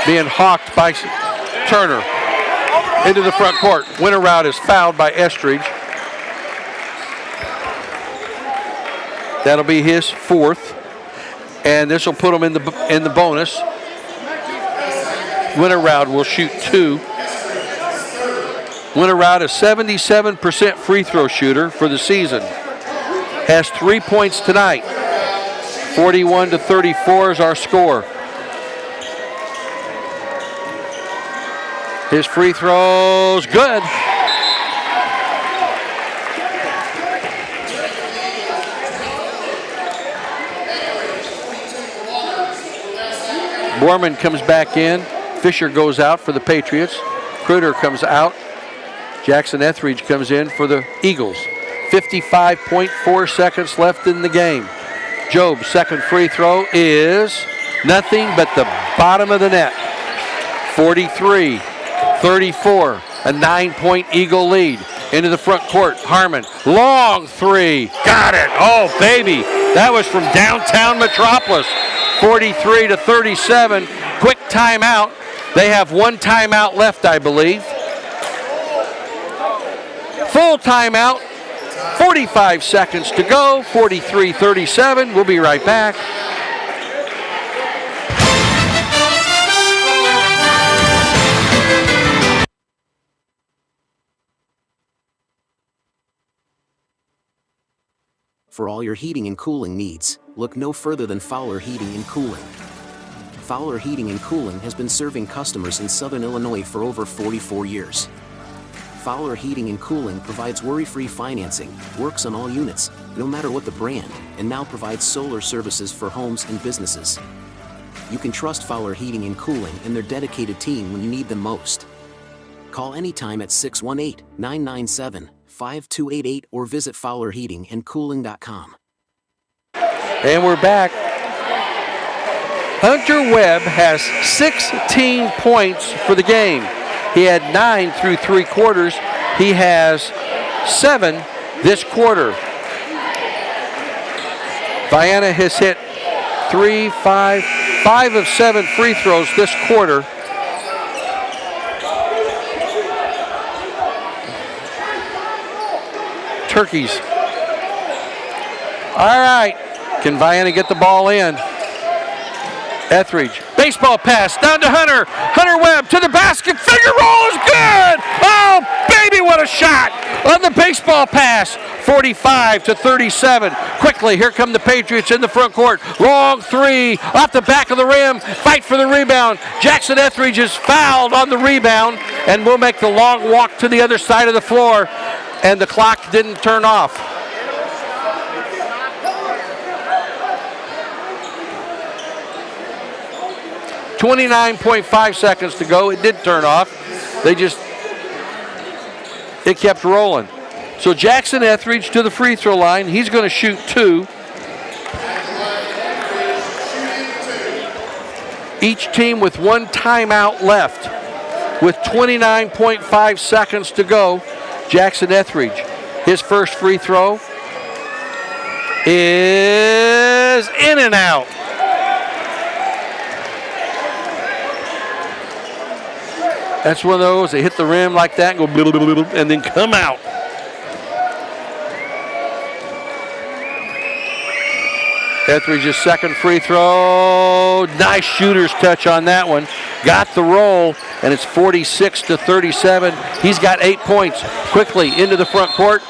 being hawked by Turner into the front court. Winterroud is fouled by Estridge. That'll be his 4th, and this will put him in the bonus. Winterroud will shoot 2. Winterroud is 77% free throw shooter for the season. Has 3 points tonight. 41-34 is our score. His free throw's good. Borman comes back in Fisher goes out for the Patriots. Kruder comes out. Jackson Etheridge comes in for the Eagles. 55.4 seconds left in the game. Job's second free throw is nothing but the bottom of the net. 43-34, a 9-point Eagle lead. Into the front court, Harmon, long three, got it, oh baby. That was from downtown Metropolis. 43-37, quick timeout. They have one timeout left, I believe. Full timeout, 45 seconds to go, 43-37. We'll be right back. For all your heating and cooling needs, look no further than Fowler Heating and Cooling. Fowler Heating and Cooling has been serving customers in Southern Illinois for over 44 years. Fowler Heating and Cooling provides worry-free financing, works on all units, no matter what the brand, and now provides solar services for homes and businesses. You can trust Fowler Heating and Cooling and their dedicated team when you need them most. Call anytime at 618-997-5288 or visit FowlerHeatingandCooling.com. And we're back. Hunter Webb has 16 points for the game. He had 9 through 3 quarters. He has 7 this quarter. Vienna has hit 5 of 7 free throws this quarter. Turkeys. All right, can Vienna get the ball in? Etheridge, baseball pass down to Hunter. Hunter Webb to the basket, finger roll is good. Oh, baby, what a shot on the baseball pass. 45-37. Quickly, here come the Patriots in the front court. Long three, off the back of the rim, fight for the rebound. Jackson Etheridge is fouled on the rebound, and will make the long walk to the other side of the floor, and the clock didn't turn off. .5 seconds to go. It did turn off. It kept rolling. So Jackson Etheridge to the free throw line. He's going to shoot 2. Each team with one timeout left. With 29.5 seconds to go, Jackson Etheridge, his first free throw is in and out. That's one of those, they hit the rim like that and go blah, blah, blah, blah, and then come out. Etheridge's second free throw. Nice shooter's touch on that one. Got the roll, and it's 46-37. He's got 8 points. Quickly into the front court.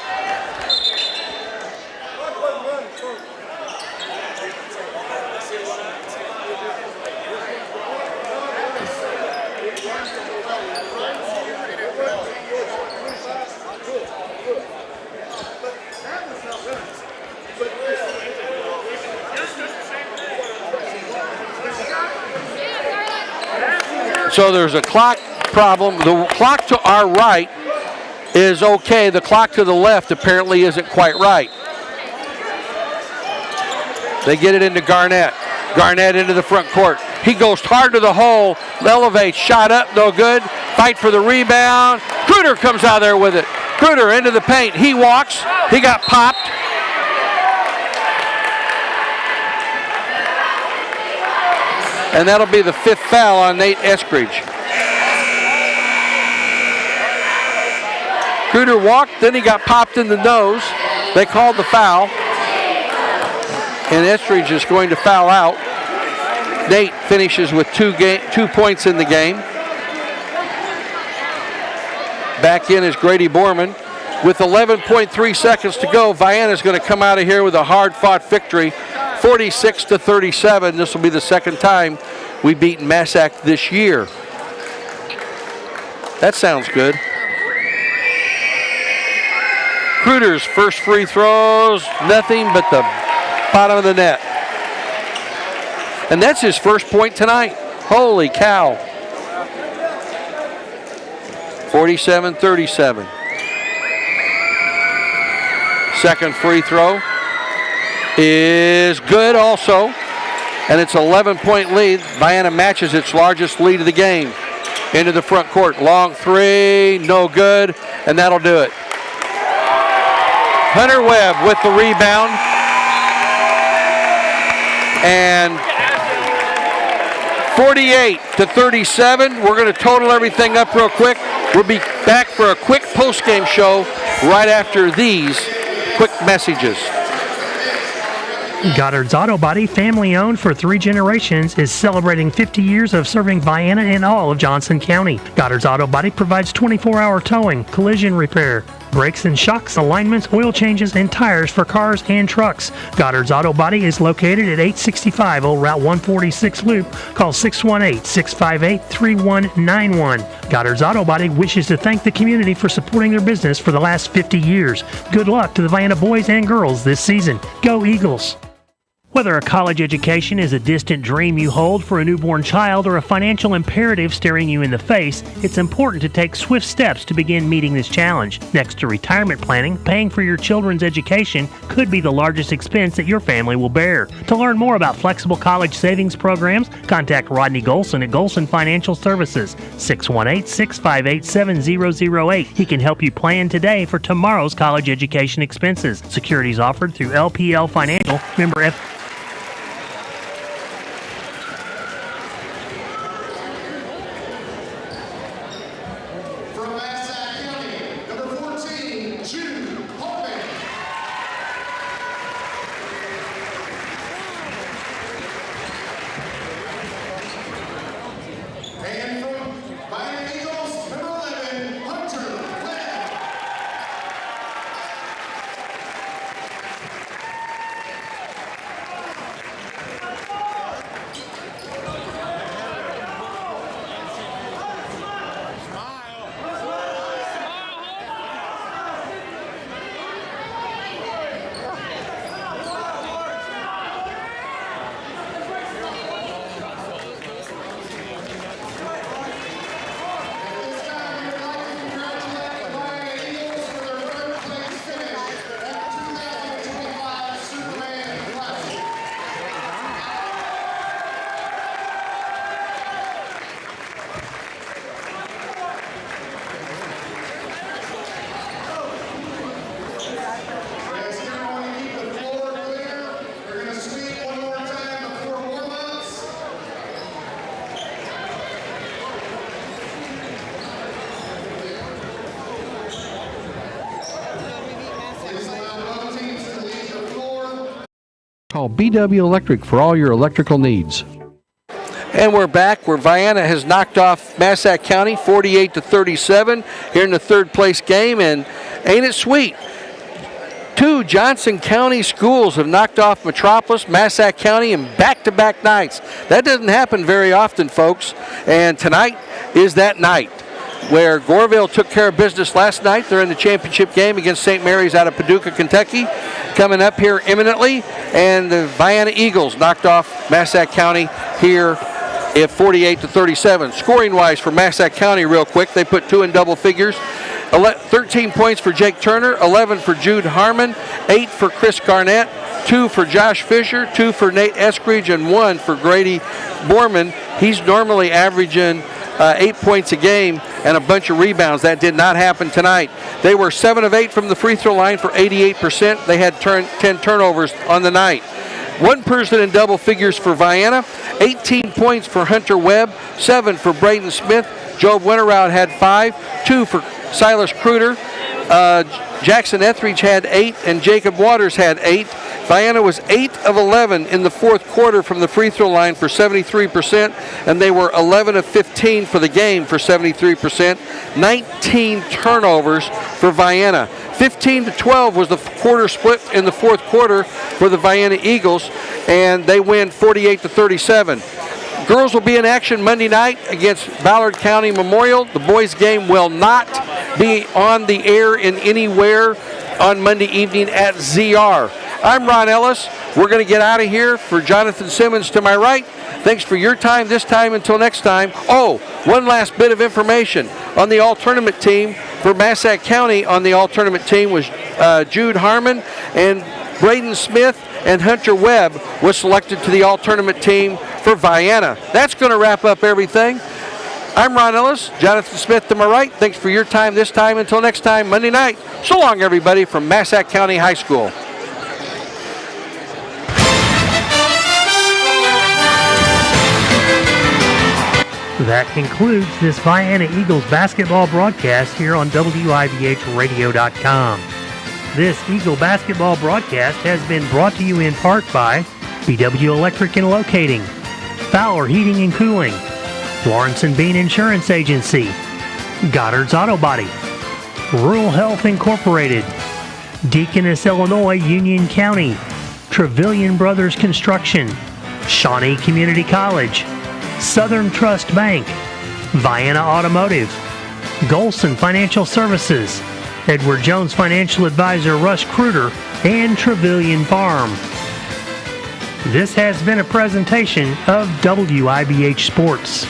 So there's a clock problem. The clock to our right is okay. The clock to the left apparently isn't quite right. They get it into Garnett. Garnett into the front court. He goes hard to the hole, elevates, shot up, no good. Fight for the rebound. Kruder comes out there with it. Kruder into the paint. He walks. He got popped. And that'll be the 5th foul on Nate Eskridge. Kruder walked, then he got popped in the nose. They called the foul. And Eskridge is going to foul out. Nate finishes with 2 points in the game. Back in is Grady Borman. With 11.3 seconds to go, Vienna's going to come out of here with a hard-fought victory. 46-37. This will be the second time we've beaten Massac this year. That sounds good. Kruder's first free throws, nothing but the bottom of the net. And that's his first point tonight. Holy cow. 47-37. Second free throw is good also, and it's an 11-point lead. Vienna matches its largest lead of the game. Into the front court, long three, no good, and that'll do it. Hunter Webb with the rebound, and 48-37. We're going to total everything up real quick. We'll be back for a quick post-game show right after these quick messages. Goddard's Auto Body, family owned for 3 generations, is celebrating 50 years of serving Vienna and all of Johnson County. Goddard's Auto Body provides 24-hour towing, collision repair, brakes and shocks, alignments, oil changes, and tires for cars and trucks. Goddard's Auto Body is located at 865 Old Route 146 Loop. Call 618-658-3191. Goddard's Auto Body wishes to thank the community for supporting their business for the last 50 years. Good luck to the Vienna boys and girls this season. Go Eagles! Whether a college education is a distant dream you hold for a newborn child or a financial imperative staring you in the face, it's important to take swift steps to begin meeting this challenge. Next to retirement planning, paying for your children's education could be the largest expense that your family will bear. To learn more about flexible college savings programs, contact Rodney Golson at Golson Financial Services, 618-658-7008. He can help you plan today for tomorrow's college education expenses. Securities offered through LPL Financial, member F. From Massac County, number 14, Jude Harmon. And from Vienna Eagles, number 11, Hunter Webb. Call BW Electric for all your electrical needs. And we're back where Vienna has knocked off Massac County 48-37 here in the third place game. And ain't it sweet? 2 Johnson County schools have knocked off Metropolis, Massac County in back-to-back nights. That doesn't happen very often, folks. And tonight is that night where Goreville took care of business last night. They're in the championship game against St. Mary's out of Paducah, Kentucky, coming up here imminently. And the Vienna Eagles knocked off Massac County here at 48-37. Scoring-wise for Massac County real quick, they put 2 in double figures. 13 points for Jake Turner, 11 for Jude Harmon, 8 for Chris Garnett, 2 for Josh Fisher, 2 for Nate Eskridge, and 1 for Grady Borman. He's normally averaging 8 points a game and a bunch of rebounds. That did not happen tonight. They were 7 of 8 from the free throw line for 88%. They had 10 turnovers on the night. 1 person in double figures for Vienna, 18 points for Hunter Webb, 7 for Braden Smith. Job Winterrout had 5, 2 for Silas Kruder. Jackson Etheridge had 8, and Jacob Waters had 8. Vienna was 8 of 11 in the fourth quarter from the free throw line for 73%, and they were 11 of 15 for the game for 73%. 19 turnovers for Vienna. 15-12 was the quarter split in the fourth quarter for the Vienna Eagles, and they win 48-37. Girls will be in action Monday night against Ballard County Memorial. The boys' game will not be on the air in anywhere on Monday evening at ZR. I'm Ron Ellis. We're going to get out of here. For Jonathan Simmons to my right, thanks for your time this time. Until next time. Oh, one last bit of information. On the all-tournament team for Massac County, on the all-tournament team was Jude Harmon, and Braden Smith and Hunter Webb was selected to the all-tournament team for Vienna. That's going to wrap up everything. I'm Ron Ellis, Jonathan Smith to my right. Thanks for your time this time. Until next time, Monday night. So long, everybody, from Massac County High School. That concludes this Vienna Eagles basketball broadcast here on WIBHradio.com. This Eagle basketball broadcast has been brought to you in part by BW Electric and Locating, Fowler Heating and Cooling, Lawrence and Bean Insurance Agency, Goddard's Auto Body, Rural Health Incorporated, Deaconess, Illinois, Union County, Trevelyan Brothers Construction, Shawnee Community College, Southern Trust Bank, Vienna Automotive, Golson Financial Services, Edward Jones Financial Advisor Russ Kruger, and Trevelyan Farm. This has been a presentation of WIBH Sports.